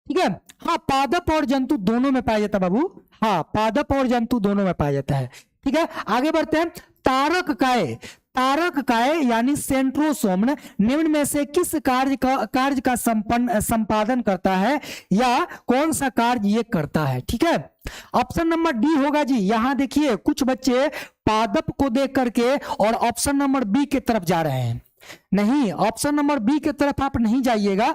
Speaker 1: ठीक है, हाँ पादप और जंतु दोनों में पाया जाता है बाबू, हाँ पादप और जंतु दोनों में पाया जाता है। ठीक है, आगे बढ़ते हैं। तारक काय यानी सेंट्रोसोम निम्न में से किस कार्य का संपादन करता है या कौन सा कार्य ये करता है। ठीक है, ऑप्शन नंबर डी होगा जी। यहां देखिए कुछ बच्चे पादप को देख करके और ऑप्शन नंबर बी की तरफ जा रहे हैं। नहीं, ऑप्शन नंबर बी की तरफ आप नहीं जाइएगा,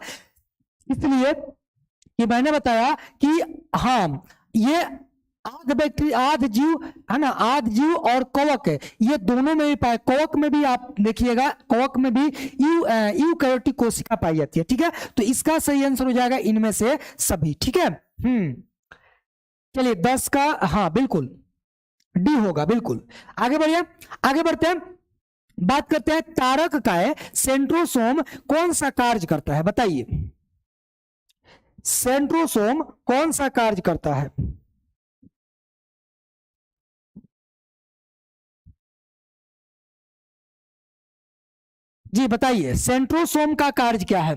Speaker 1: इसलिए कि मैंने बताया कि हाँ ये आध जीव है ना, आध जीव और कवक ये दोनों में भी पाए। कवक में भी आप देखिएगा, कवक में भी यूकैरियोटिक कोशिका पाई जाती है। ठीक है, तो इसका सही आंसर हो जाएगा इनमें से सभी। ठीक है, चलिए 10 का हाँ बिल्कुल डी होगा, बिल्कुल। आगे बढ़िए, आगे बढ़ते हैं। बात करते हैं तारक काय सेंट्रोसोम कौन सा कार्य करता है, बताइए सेंट्रोसोम कौन सा कार्य करता है। जी बताइए सेंट्रोसोम का कार्य क्या है।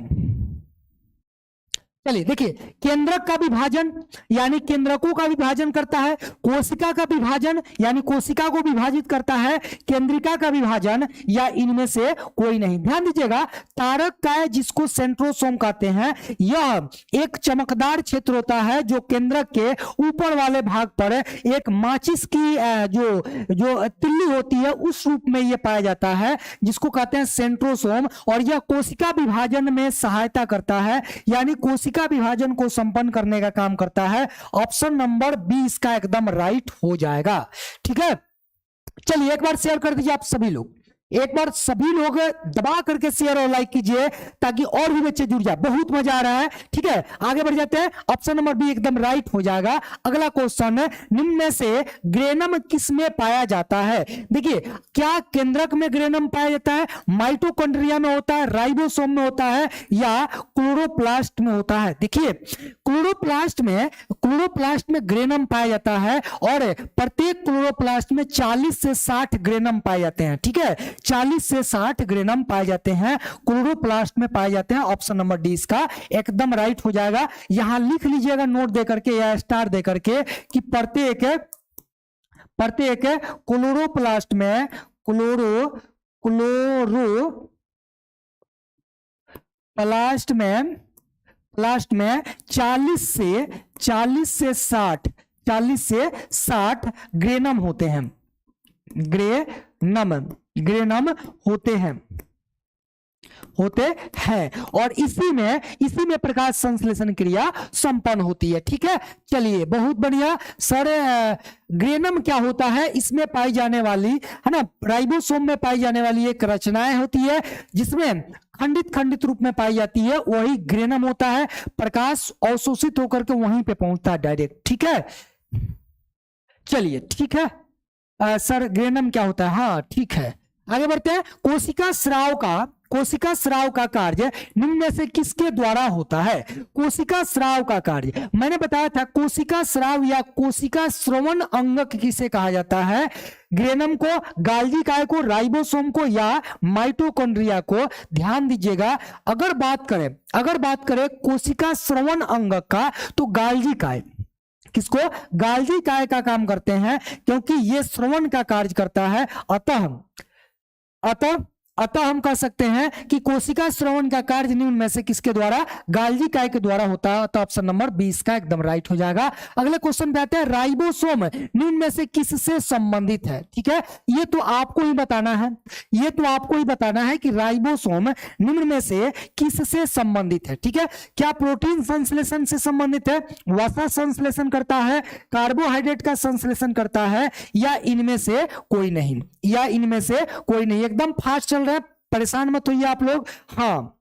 Speaker 1: चलिए देखिए, केंद्रक का विभाजन यानी केंद्रकों का विभाजन करता है, कोशिका का विभाजन यानी कोशिका को विभाजित करता है, केंद्रिका का विभाजन या इनमें से कोई नहीं। ध्यान दीजिएगा, तारक काय जिसको सेंट्रोसोम कहते हैं, यह एक चमकदार क्षेत्र होता है जो केंद्रक के ऊपर वाले भाग पर एक माचिस की जो तिल्ली होती है उस रूप में यह पाया जाता है, जिसको कहते हैं सेंट्रोसोम। और यह कोशिका विभाजन में सहायता करता है, यानी कोशिका विभाजन को संपन्न करने का काम करता है। ऑप्शन नंबर बी इसका एकदम राइट हो जाएगा। ठीक है, चलिए एक बार शेयर कर दीजिए आप सभी लोग, एक बार सभी लोग दबा करके शेयर और लाइक कीजिए ताकि और भी बच्चे जुड़ जाए, बहुत मजा आ रहा है। ठीक है, आगे बढ़ जाते हैं। ऑप्शन नंबर बी एकदम राइट हो जाएगा। अगला क्वेश्चन, निम्न में से ग्रेनम किस में पाया जाता है। देखिए, क्या केंद्रक में ग्रेनम पाया जाता है, माइटोकॉन्ड्रिया में होता है, राइबोसोम में होता है या क्लोरोप्लास्ट में होता है। देखिए क्लोरोप्लास्ट में ग्रेनम पाया जाता है और प्रत्येक क्लोरोप्लास्ट में 40 से 60 ग्रेनम पाए जाते हैं। ठीक है, 40 से 60 ग्रेनम पाए जाते हैं, क्लोरोप्लास्ट में पाए जाते हैं। ऑप्शन नंबर डी इसका एकदम राइट हो जाएगा। यहां लिख लीजिएगा नोट दे करके या स्टार दे करके कि प्रत्येक क्लोरोप्लास्ट में प्लास्ट में 40 से 60 ग्रेनम होते हैं, ग्रेनम होते हैं और इसी में प्रकाश संश्लेषण क्रिया संपन्न होती है। ठीक है, चलिए बहुत बढ़िया सर। ग्रेनम क्या होता है, इसमें पाई जाने वाली है ना, राइबोसोम में पाई जाने वाली एक रचनाएं होती है जिसमें खंडित रूप में पाई जाती है, वही ग्रेनम होता है। प्रकाश अवशोषित होकर के वहीं पे पहुंचता है डायरेक्ट। ठीक है, चलिए ठीक है सर, ग्रेनम क्या होता है, हाँ ठीक है। आगे बढ़ते हैं। कोशिका स्राव का कार्य निम्न में से किसके द्वारा होता है। कोशिका स्राव का कार्य मैंने बताया था, कोशिका स्राव या कोशिका श्रवण अंगक किसे कहा जाता है, ग्रेनम को, गाल्गी काय को, राइबोसोम को या माइटोकॉन्ड्रिया को। ध्यान दीजिएगा, अगर बात करें कोशिका श्रवण अंगक का तो गाल्गी काय, किसको, गाल्गी काय का काम करते हैं, क्योंकि ये श्रवण का कार्य करता है। अतः हम कह सकते हैं कि कोशिका श्रवण का कार्य निम्न में से किसके द्वारा, गाल्गी काय के द्वारा होता है। तो ऑप्शन नंबर 20 का एकदम राइट हो जाएगा। अगले क्वेश्चन पे आते हैं, राइबोसोम निम्न में से किससे संबंधित है। ठीक है, ये तो आपको ही बताना है कि राइबोसोम निम्न में से किससे संबंधित है। ठीक है, क्या प्रोटीन संश्लेषण से संबंधित है, वसा संश्लेषण करता है, कार्बोहाइड्रेट का संश्लेषण करता है या इनमें से कोई नहीं, एकदम फास्ट चल रहा है, परेशान मत होइए आप लोग। हाँ,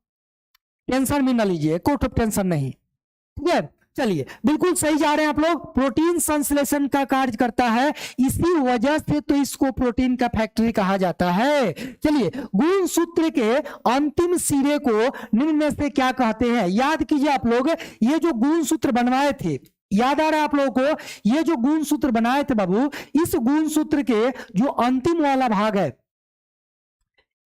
Speaker 1: टेंशन भी ना लीजिए, कोई टेंशन नहीं। ठीक है, चलिए बिल्कुल सही जा रहे हैं आप लोग। प्रोटीन संश्लेषण का कार्य करता है, इसी वजह से तो इसको प्रोटीन का फैक्ट्री कहा जाता है। चलिए, गुणसूत्र के अंतिम सिरे को निम्न में से क्या कहते हैं? याद कीजिए आप लोग, ये जो गुणसूत्र बनवाए थे, याद आ रहा है आप लोगों को, ये जो गुणसूत्र बनाए थे बाबू, इस गुणसूत्र के जो अंतिम वाला भाग है,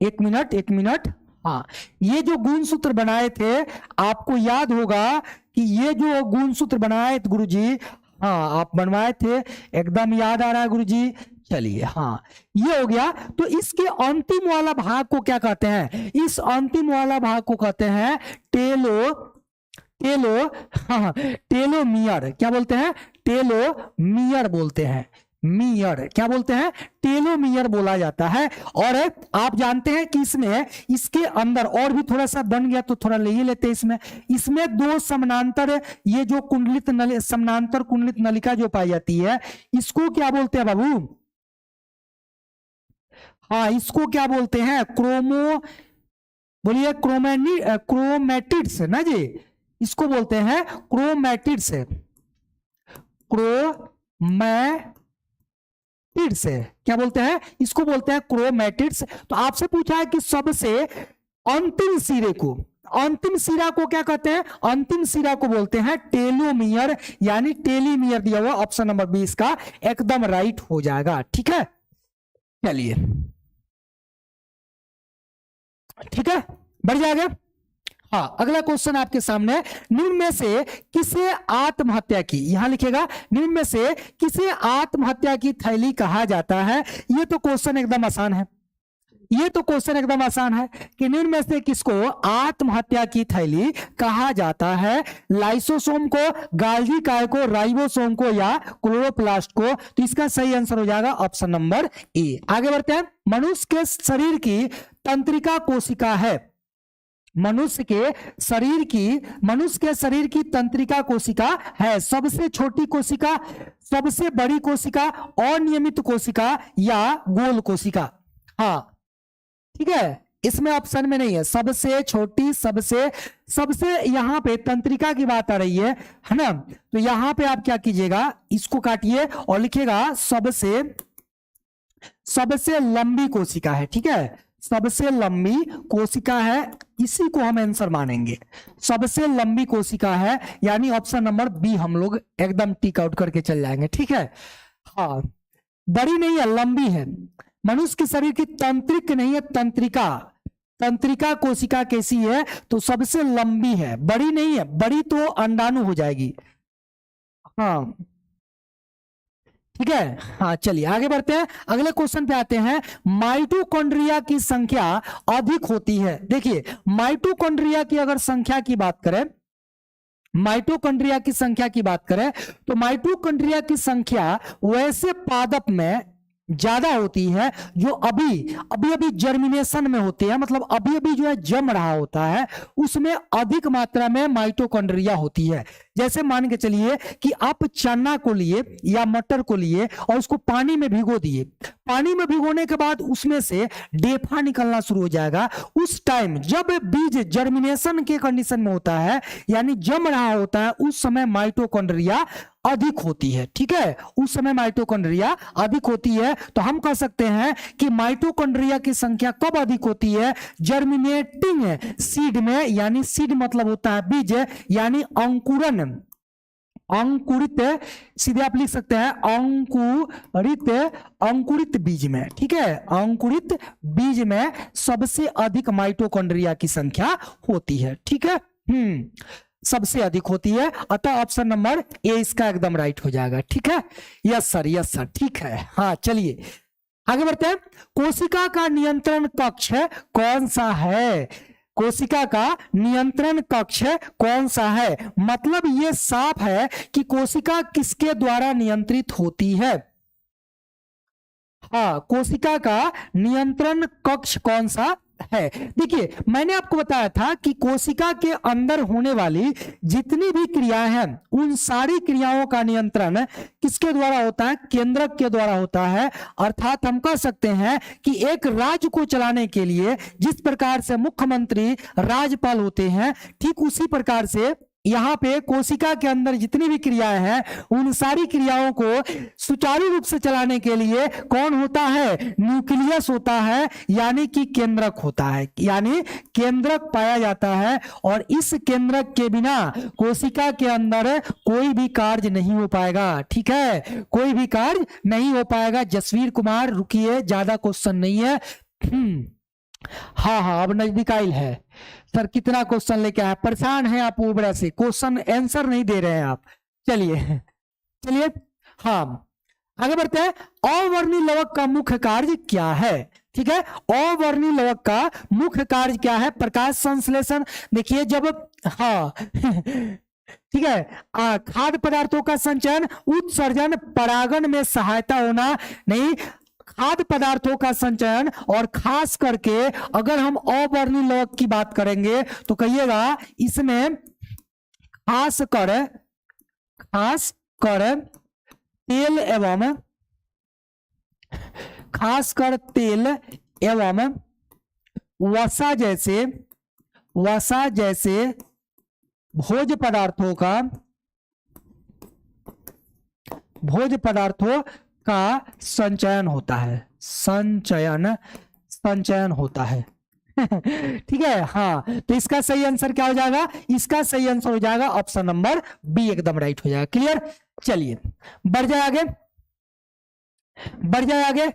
Speaker 1: एक मिनट, हाँ, ये जो गुणसूत्र बनाए थे, आपको याद होगा कि ये जो गुणसूत्र बनाए थे गुरुजी, हाँ आप बनवाए थे, एकदम याद आ रहा है गुरुजी। चलिए, हाँ ये हो गया। तो इसके अंतिम वाला भाग को क्या कहते हैं? इस अंतिम वाला भाग को कहते हैं टेलोमियर। क्या बोलते हैं? टेलोमियर बोलते हैं। मियर क्या बोलते हैं? टेलोमियर बोला जाता है। और आप जानते हैं कि इसमें, इसके अंदर और भी थोड़ा सा बन गया तो थोड़ा ले ही लेते हैं। इसमें दो समानांतर, ये जो समानांतर कुंडलित नलिका जो पाई जाती है, इसको क्या बोलते हैं बाबू? हाँ, इसको क्या बोलते हैं? बोलिए, क्रोमैटिड्स ना जी, इसको बोलते हैं क्रोमैटिड्स। क्या बोलते हैं? इसको बोलते हैं क्रोमैटिड्स। तो आपसे पूछा है कि सबसे अंतिम सिरे को, अंतिम सिरा को क्या कहते हैं? अंतिम सिरा को बोलते हैं टेलोमियर, यानी टेलीमियर दिया हुआ ऑप्शन नंबर 20 का एकदम राइट हो जाएगा। ठीक है, चलिए ठीक है, बढ़ जाएगा। हाँ, अगला क्वेश्चन आपके सामने, निम्न में से किसे आत्महत्या की, यहां लिखेगा, निम्न में से किसे आत्महत्या की थैली कहा जाता है? ये तो क्वेश्चन एकदम आसान है, ये तो क्वेश्चन एकदम आसान है कि निम्न में से किसको आत्महत्या की थैली कहा जाता है? लाइसोसोम को, गाल्गी काय को, राइबोसोम को या क्लोरोप्लास्ट को? तो इसका सही आंसर हो जाएगा ऑप्शन नंबर ए। आगे बढ़ते हैं। मनुष्य के शरीर की तंत्रिका कोशिका है, मनुष्य के शरीर की तंत्रिका कोशिका है सबसे छोटी कोशिका, सबसे बड़ी कोशिका, अनियमित कोशिका या गोल कोशिका? हाँ ठीक है, इसमें ऑप्शन में नहीं है, सबसे छोटी, सबसे यहां पे तंत्रिका की बात आ रही है ना? तो यहां पे आप क्या कीजिएगा, इसको काटिए और लिखिएगा सबसे लंबी कोशिका है। ठीक है, सबसे लंबी कोशिका है, इसी को हम आंसर मानेंगे, सबसे लंबी कोशिका है, यानी ऑप्शन नंबर बी हम लोग एकदम टिक आउट करके चल जाएंगे। ठीक है, हाँ, बड़ी नहीं है, लंबी है। मनुष्य के शरीर की तंत्रिक नहीं है, तंत्रिका कोशिका कैसी है? तो सबसे लंबी है, बड़ी नहीं है, बड़ी तो अंडाणु हो जाएगी। हाँ ठीक है, हाँ चलिए आगे बढ़ते हैं, अगले क्वेश्चन पे आते हैं। माइटोकॉन्ड्रिया की संख्या अधिक होती है, देखिए माइटोकॉन्ड्रिया की अगर संख्या की बात करें, माइटोकॉन्ड्रिया की संख्या की बात करें तो माइटोकॉन्ड्रिया की संख्या वैसे पादप में ज्यादा होती है जो अभी जर्मिनेशन में होते हैं, मतलब अभी जो है जम रहा होता है, उसमें अधिक मात्रा में माइटोकॉन्ड्रिया होती है। जैसे मान के चलिए कि आप चना को लिए या मटर को लिए और उसको पानी में भिगो दिए, पानी में भिगोने के बाद उसमें से डेफा निकलना शुरू हो जाएगा। उस टाइम जब बीज जर्मिनेशन के कंडीशन में होता है, यानी जम रहा होता है, उस समय माइटोकॉन्ड्रिया अधिक होती है। ठीक है, उस समय माइटोकॉन्ड्रिया अधिक होती है। तो हम कह सकते हैं कि माइटोकॉन्ड्रिया की संख्या कब अधिक होती है? जर्मिनेटिंग सीड में, यानी सीड मतलब होता है बीज, यानी अंकुरित, सीधे आप लिख सकते हैं अंकुरित बीज में। ठीक है, अंकुरित बीज में सबसे अधिक माइटोकॉन्ड्रिया की संख्या होती है। ठीक है, सबसे अधिक होती है, अतः ऑप्शन नंबर ए इसका एकदम राइट हो जाएगा। ठीक है, यस सर, ठीक है। हाँ चलिए आगे बढ़ते हैं। कोशिका का नियंत्रण कक्ष कौन सा है? कोशिका का नियंत्रण कक्ष कौन सा है? मतलब ये साफ है कि कोशिका किसके द्वारा नियंत्रित होती है। हाँ, कोशिका का नियंत्रण कक्ष कौन सा है? देखिए मैंने आपको बताया था कि कोशिका के अंदर होने वाली जितनी भी क्रियाएं हैं, उन सारी क्रियाओं का नियंत्रण किसके द्वारा होता है? केंद्रक के द्वारा होता है। अर्थात हम कह सकते हैं कि एक राज्य को चलाने के लिए जिस प्रकार से मुख्यमंत्री राज्यपाल होते हैं, ठीक उसी प्रकार से यहाँ पे कोशिका के अंदर जितनी भी क्रियाएं हैं उन सारी क्रियाओं को सुचारू रूप से चलाने के लिए कौन होता है, न्यूक्लियस होता है, यानी कि केंद्रक होता है, यानी केंद्रक पाया जाता है। और इस केंद्रक के बिना कोशिका के अंदर कोई भी कार्य नहीं हो पाएगा। ठीक है, कोई भी कार्य नहीं हो पाएगा। जसवीर कुमार रुकिए, ज्यादा क्वेश्चन नहीं है। हाँ हाँ, अब नजदीक है सर, कितना क्वेश्चन लेके आए, परेशान हैं आप ओबरा से, क्वेश्चन आंसर नहीं दे रहे हैं आप। चलिए चलिए, हाँ आगे बढ़ते हैं। अवर्णी लवक का मुख्य कार्य क्या है? ठीक है, अवर्णी लवक का मुख्य कार्य क्या है? प्रकाश संश्लेषण। देखिए जब, हाँ ठीक है, खाद्य पदार्थों का संचयन, उत्सर्जन, परागण में सहायता होना, नहीं खाद्य पदार्थों का संचयन, और खास करके अगर हम अवर्णी लवक की बात करेंगे तो कहिएगा इसमें खास कर तेल एवं वसा जैसे भोज्य पदार्थों का संचयन होता है, संचयन होता है। ठीक है, हाँ तो इसका सही आंसर क्या हो जाएगा? इसका सही आंसर हो जाएगा ऑप्शन नंबर बी, एकदम राइट हो जाएगा। क्लियर? चलिए बढ़ जाए आगे।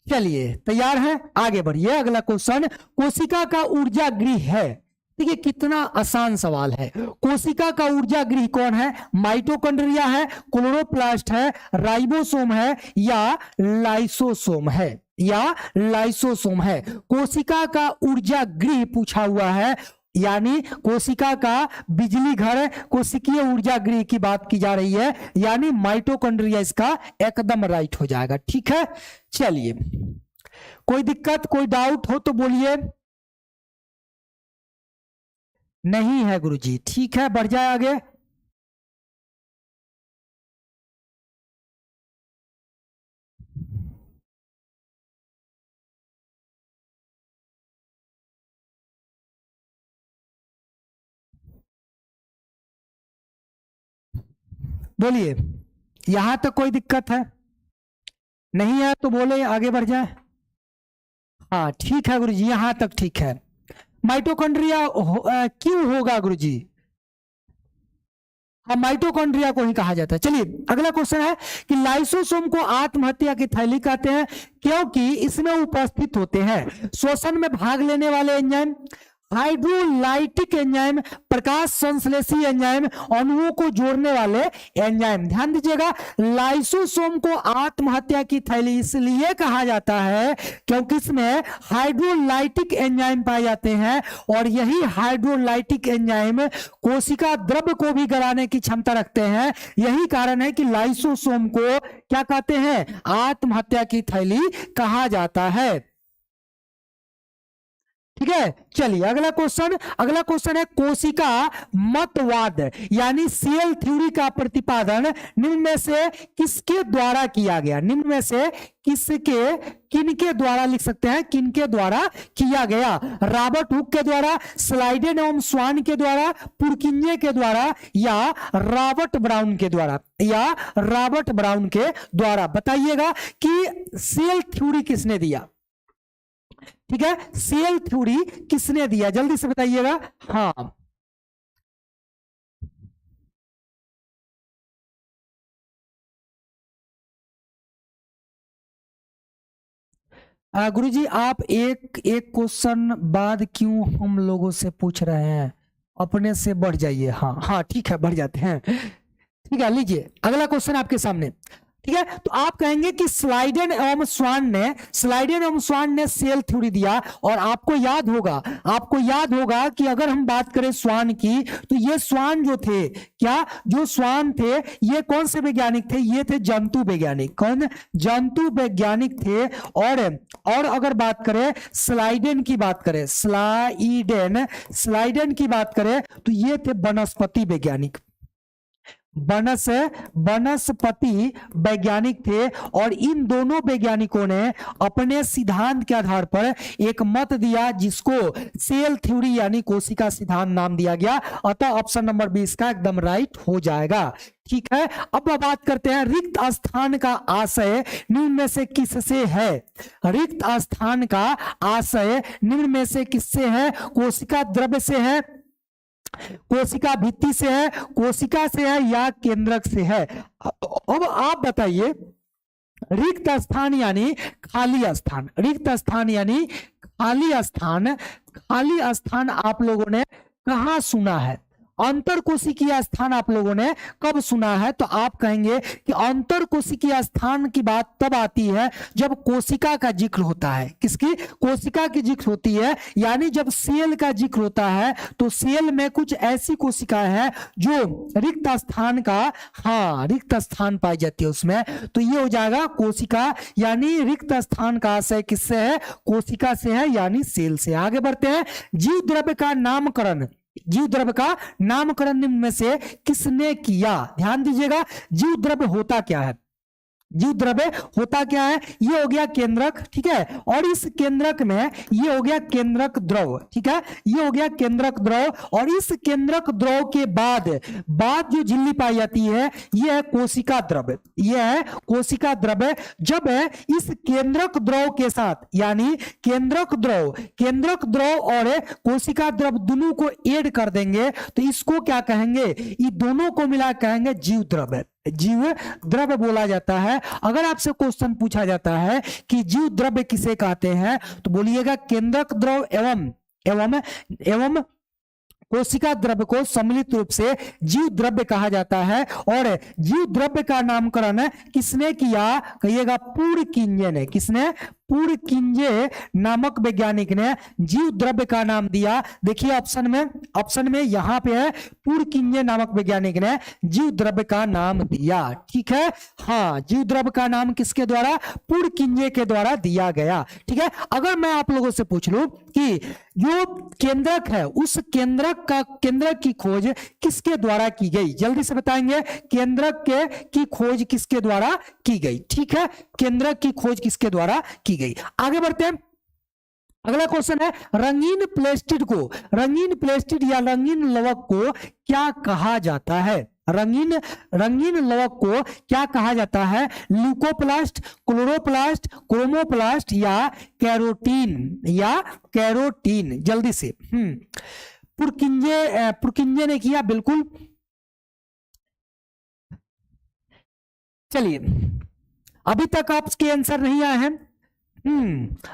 Speaker 1: चलिए तैयार हैं, आगे बढ़िए। अगला क्वेश्चन, कोशिका का ऊर्जा गृह है। देखिए कितना आसान सवाल है। कोशिका का ऊर्जा गृह कौन है? माइटोकॉन्ड्रिया है, क्लोरोप्लास्ट है, राइबोसोम है, या लाइसोसोम है, कोशिका का ऊर्जा गृह पूछा हुआ है, यानी कोशिका का बिजली घर, कोशिकीय ऊर्जा गृह की बात की जा रही है, यानी माइटोकॉन्ड्रिया इसका एकदम राइट हो जाएगा। ठीक है, चलिए कोई दिक्कत, कोई डाउट हो तो बोलिए। नहीं है गुरुजी, ठीक है बढ़ जाए आगे। बोलिए, यहां तक कोई दिक्कत है? नहीं है तो बोले, आगे बढ़ जाए। हाँ ठीक है गुरुजी, यहां तक ठीक है। माइटोकॉन्ड्रिया क्यों होगा गुरुजी? हाँ माइटोकॉन्ड्रिया को ही कहा जाता है। चलिए अगला क्वेश्चन है कि लाइसोसोम को आत्महत्या की थैली कहते हैं क्योंकि इसमें उपस्थित होते हैं श्वसन में भाग लेने वाले एंजाइम, हाइड्रोलाइटिक एंजाइम, प्रकाश संश्लेषी एंजाइम, अणुओं को जोड़ने वाले एंजाइम। ध्यान दीजिएगा, लाइसोसोम को आत्महत्या की थैली इसलिए कहा जाता है क्योंकि इसमें हाइड्रोलाइटिक एंजाइम पाए जाते हैं, और यही हाइड्रोलाइटिक एंजाइम कोशिका द्रव्य को भी गलाने की क्षमता रखते हैं। यही कारण है कि लाइसोसोम को क्या कहते हैं? आत्महत्या की थैली कहा जाता है। ठीक है, चलिए अगला क्वेश्चन है कोशिका मतवाद यानी सेल थ्योरी का प्रतिपादन निम्न में से किसके द्वारा किया गया? निम्न में से किनके द्वारा लिख सकते हैं, किनके द्वारा किया गया? रॉबर्ट हुक के द्वारा, स्लाइडेन एवं स्वान के द्वारा, पुरकिंजे के द्वारा, या रॉबर्ट ब्राउन के द्वारा? बताइएगा कि सेल थ्योरी किसने दिया? ठीक है, सेल थ्योरी किसने दिया? जल्दी से बताइएगा। हाँ गुरुजी आप एक क्वेश्चन बाद क्यों हम लोगों से पूछ रहे हैं? अपने से बढ़ जाइए। हाँ हाँ ठीक है, बढ़ जाते हैं। ठीक है, लीजिए अगला क्वेश्चन आपके सामने। ठीक है, तो आप कहेंगे कि स्लाइडेन एवं स्वान ने सेल थ्योरी दिया, और आपको याद होगा कि अगर हम बात करें स्वान की, तो ये स्वान जो थे, जो स्वान थे ये कौन से वैज्ञानिक थे? ये थे जंतु वैज्ञानिक। कौन? जंतु वैज्ञानिक थे। और अगर बात करें स्लाइडेन की बात करें तो ये थे वनस्पति वैज्ञानिक। वनस्पति वैज्ञानिक थे और इन दोनों वैज्ञानिकों ने अपने सिद्धांत के आधार पर एक मत दिया जिसको सेल थ्योरी यानी कोशिका सिद्धांत नाम दिया गया। अतः ऑप्शन नंबर 20 का एकदम राइट हो जाएगा। ठीक है, अब बात करते हैं रिक्त स्थान का आशय निम्न में से किससे है। रिक्त स्थान का आशय निम्न में से किससे है? कोशिका द्रव्य से है, कोशिका भित्ति से है, कोशिका से है या केंद्रक से है। अब आप बताइए, रिक्त स्थान यानी खाली स्थान, रिक्त स्थान यानी खाली स्थान, खाली स्थान आप लोगों ने कहां सुना है? अंतर कोशिकीय स्थान आप लोगों ने कब सुना है? तो आप कहेंगे कि अंतर कोशिकीय स्थान की बात तब आती है जब कोशिका का जिक्र होता है। किसकी? कोशिका की जिक्र होती है, यानी जब सेल का जिक्र होता है तो सेल में कुछ ऐसी कोशिका है जो रिक्त स्थान का, हाँ, रिक्त स्थान पाई जाती है उसमें, तो ये हो जाएगा कोशिका, यानी रिक्त स्थान का आशय किससे है? कोशिका से है, यानी सेल से। आगे बढ़ते हैं, जीव द्रव्य का नामकरण, जीव द्रव्य का नामकरण निम्न में से किसने किया? ध्यान दीजिएगा, जीव द्रव्य होता क्या है? जीव द्रव्य होता क्या है? ये हो गया केंद्रक, ठीक है, और इस केंद्रक में ये हो गया केंद्रक द्रव, ठीक है, ये हो गया केंद्रक द्रव, और इस केंद्रक द्रव के बाद जो झिल्ली पाई जाती है ये है कोशिका द्रव्य, ये है कोशिका द्रव्य। जब इस केंद्रक द्रव के साथ, यानी केंद्रक द्रव और कोशिका द्रव दोनों को ऐड कर देंगे तो इसको क्या कहेंगे? ये दोनों को मिला कहेंगे जीव द्रव्य, जीव द्रव्य बोला जाता है। अगर आपसे क्वेश्चन पूछा जाता है कि जीव द्रव्य किसे कहते हैं तो बोलिएगा केंद्रक द्रव एवं कोशिका द्रव्य को सम्मिलित रूप से जीव द्रव्य कहा जाता है। और जीव द्रव्य का नामकरण किसने किया? कहिएगा पुरकिंजे ने। किसने? पुरकिंजे नामक वैज्ञानिक ने जीव द्रव्य का नाम दिया। देखिए ऑप्शन में यहां पे है पुरकिंजे नामक वैज्ञानिक ने जीव द्रव्य का नाम दिया। ठीक है, हाँ, जीव द्रव्य का नाम किसके द्वारा? पुरकिंजे के द्वारा दिया गया। ठीक है, अगर मैं आप लोगों से पूछ लूं कि जो केंद्रक है उस केंद्रक की खोज किसके द्वारा की गई? जल्दी से बताएंगे, केंद्रक की खोज किसके द्वारा की गई? ठीक है, केंद्रक की खोज किसके द्वारा की गई? आगे बढ़ते हैं, अगला क्वेश्चन है रंगीन प्लेस्टिड या रंगीन लवक को क्या कहा जाता है? रंगीन लवक को क्या कहा जाता है? ल्यूकोप्लास्ट, क्लोरोप्लास्ट, क्रोमोप्लास्ट या कैरोटीन? जल्दी से। पुरकिंजे ने किया, बिल्कुल। चलिए, अभी तक आपके आंसर नहीं आए हैं।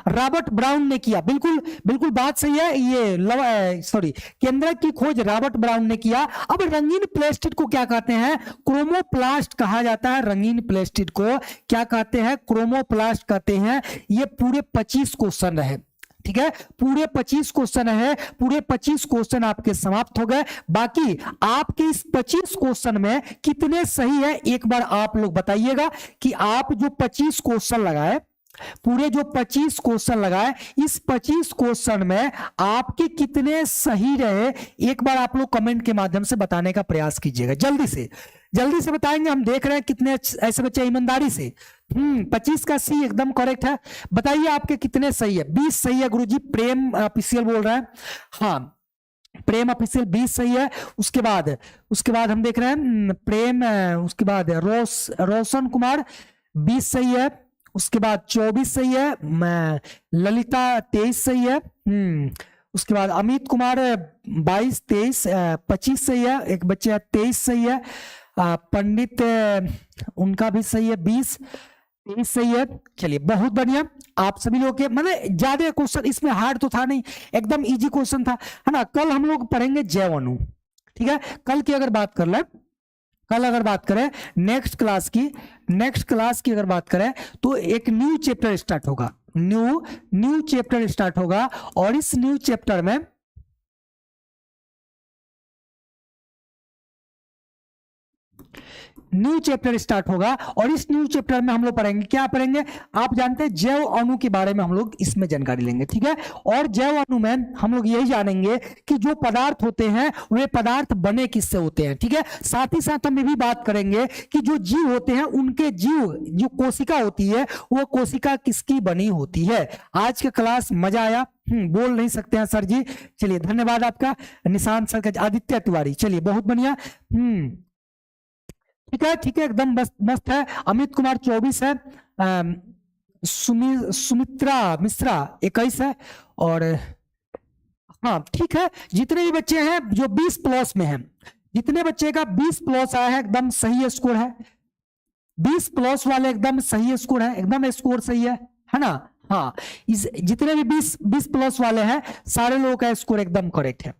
Speaker 1: रॉबर्ट ब्राउन ने किया, बिल्कुल बात सही है। ये केंद्रक की खोज रॉबर्ट ब्राउन ने किया। अब रंगीन प्लेस्टिड को क्या कहते हैं? क्रोमोप्लास्ट कहा जाता है। रंगीन प्लेस्टिड को क्या कहते हैं? क्रोमोप्लास्ट कहते हैं। ये पूरे 25 क्वेश्चन रहे, ठीक है, पूरे 25 क्वेश्चन है। पूरे 25 क्वेश्चन आपके समाप्त हो गए। बाकी आपके इस 25 क्वेश्चन में कितने सही है एक बार आप लोग बताइएगा कि आप जो 25 क्वेश्चन लगाए, पूरे जो 25 क्वेश्चन लगाए, इस 25 क्वेश्चन में आपके कितने सही रहे एक बार आप लोग कमेंट के माध्यम से बताने का प्रयास कीजिएगा। जल्दी से बताएंगे। हम देख रहे हैं कितने ऐसे बच्चे ईमानदारी से। 25 का सी एकदम करेक्ट है। बताइए आपके कितने सही है? 20 सही है गुरुजी। प्रेम ऑफिशियल बोल रहा है, हाँ, प्रेम ऑफिशियल 20 सही है। उसके बाद हम देख रहे हैं प्रेम, उसके बाद रोशन कुमार 20 सही है। उसके बाद 24 सही है। ललिता 23 सही है। उसके बाद अमित कुमार 22, 23, 25 सही है। एक बच्चे 23 सही है। पंडित उनका भी सही है, 20, 23 सही है। चलिए, बहुत बढ़िया। आप सभी लोग के मतलब ज्यादा क्वेश्चन इसमें हार्ड तो था नहीं, एकदम इजी क्वेश्चन था, है ना। कल हम लोग पढ़ेंगे जैवअणु, ठीक है। कल की अगर बात कर ले, कल अगर बात करें नेक्स्ट क्लास की अगर बात करें तो एक न्यू चैप्टर स्टार्ट होगा, न्यू चैप्टर स्टार्ट होगा। और इस न्यू चैप्टर में न्यू चैप्टर स्टार्ट होगा और इस न्यू चैप्टर में हम लोग पढ़ेंगे, क्या पढ़ेंगे आप जानते हैं, जैव अणु के बारे में हम लोग इसमें जानकारी लेंगे, ठीक है। और जैव अणु में हम लोग यही जानेंगे कि जो पदार्थ होते हैं वे पदार्थ बने किससे होते हैं, ठीक है। साथ ही साथ हम ये भी बात करेंगे कि जो जीव होते हैं उनके जीव जो कोशिका होती है वो कोशिका किसकी बनी होती है। आज का क्लास मजा आया, बोल नहीं सकते हैं सर जी, चलिए धन्यवाद आपका निशांत सर का, आदित्य तिवारी, चलिए बहुत बढ़िया, ठीक है एकदम मस्त है। अमित कुमार 24 है, सुमित्रा मिश्रा 21 है, और हाँ ठीक है, जितने भी बच्चे हैं जो 20+ में हैं, जितने बच्चे का 20+ आया है एकदम सही स्कोर है, 20+ वाले एकदम सही स्कोर है, एकदम स्कोर सही है ना। हाँ, इस जितने भी 20+ वाले हैं सारे लोगों का स्कोर एकदम करेक्ट है।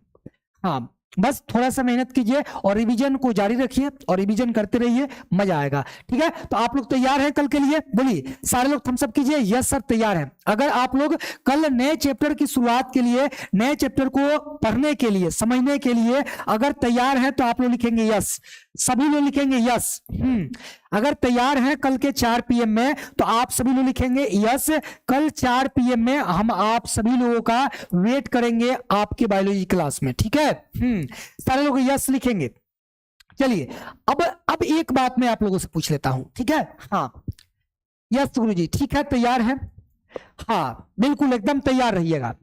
Speaker 1: हाँ, बस थोड़ा सा मेहनत कीजिए और रिवीजन को जारी रखिए और रिवीजन करते रहिए, मजा आएगा, ठीक है। तो आप लोग तैयार हैं कल के लिए, बोलिए सारे लोग थम्स अप कीजिए, यस सर तैयार हैं। अगर आप लोग कल नए चैप्टर की शुरुआत के लिए, नए चैप्टर को पढ़ने के लिए, समझने के लिए अगर तैयार हैं तो आप लोग लिखेंगे यस, सभी लोग लिखेंगे यस। अगर तैयार हैं कल के 4 PM में तो आप सभी लोग लिखेंगे यस। कल 4 PM में हम आप सभी लोगों का वेट करेंगे आपके बायोलॉजी क्लास में, ठीक है। सारे लोग यस लिखेंगे। चलिए अब एक बात मैं आप लोगों से पूछ लेता हूं, ठीक है। हाँ यस गुरुजी, ठीक है तैयार है, हाँ बिल्कुल एकदम तैयार रहिएगा,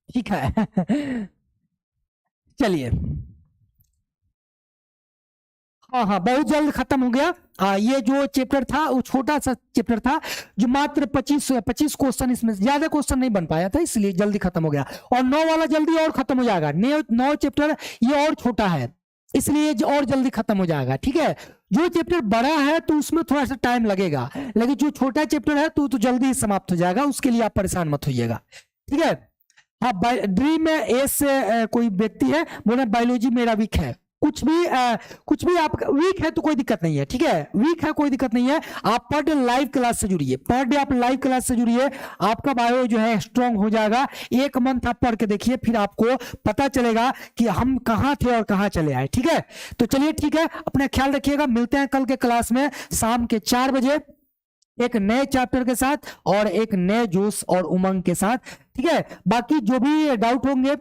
Speaker 1: ठीक है। चलिए हाँ बहुत जल्द खत्म हो गया। ये जो चैप्टर था वो छोटा सा चैप्टर था जो मात्र 25 क्वेश्चन, इसमें ज्यादा क्वेश्चन नहीं बन पाया था इसलिए जल्दी खत्म हो गया। और 9 वाला जल्दी और खत्म हो जाएगा, 9 चैप्टर ये और छोटा है इसलिए और जल्दी खत्म हो जाएगा, ठीक है। जो चैप्टर बड़ा है तो उसमें थोड़ा सा टाइम लगेगा, लेकिन जो छोटा चैप्टर है तो जल्दी ही समाप्त हो जाएगा, उसके लिए आप परेशान मत होइएगा, ठीक है। हाँ ड्रीम में एस कोई व्यक्ति है बोले बायोलॉजी मेरा वीक है, कुछ भी आप वीक है तो कोई दिक्कत नहीं है, ठीक है। वीक है कोई दिक्कत नहीं है, आप पर डे लाइव क्लास से जुड़िए, पर डे आप लाइव क्लास से जुड़िए, आपका बायो जो है स्ट्रांग हो जाएगा। 1 मंथ आप पढ़ के देखिए, फिर आपको पता चलेगा कि हम कहाँ थे और कहाँ चले आए, ठीक है। तो चलिए ठीक है, अपना ख्याल रखिएगा, मिलते हैं कल के क्लास में शाम के 4 बजे एक नए चैप्टर के साथ और एक नए जोश और उमंग के साथ, ठीक है। बाकी जो भी डाउट होंगे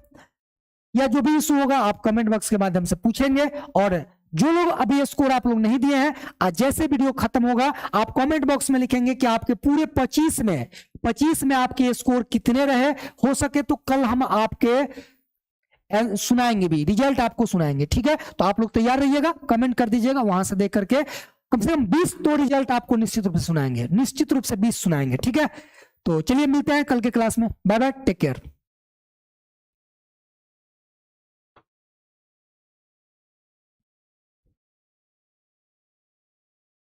Speaker 1: या जो भी इशू होगा आप कमेंट बॉक्स के माध्यम से पूछेंगे। और जो लोग अभी स्कोर आप लोग नहीं दिए हैं, आज जैसे वीडियो खत्म होगा आप कमेंट बॉक्स में लिखेंगे कि आपके पूरे 25 में आपके स्कोर कितने रहे। हो सके तो कल हम आपके सुनाएंगे भी, रिजल्ट आपको सुनाएंगे, ठीक है। तो आप लोग तैयार रहिएगा, कमेंट कर दीजिएगा, वहां से देख करके कम से कम 20 तो रिजल्ट आपको निश्चित रूप से सुनाएंगे, निश्चित रूप से 20 सुनाएंगे, ठीक है। तो चलिए मिलते हैं कल के क्लास में, बाय बाय, टेक केयर।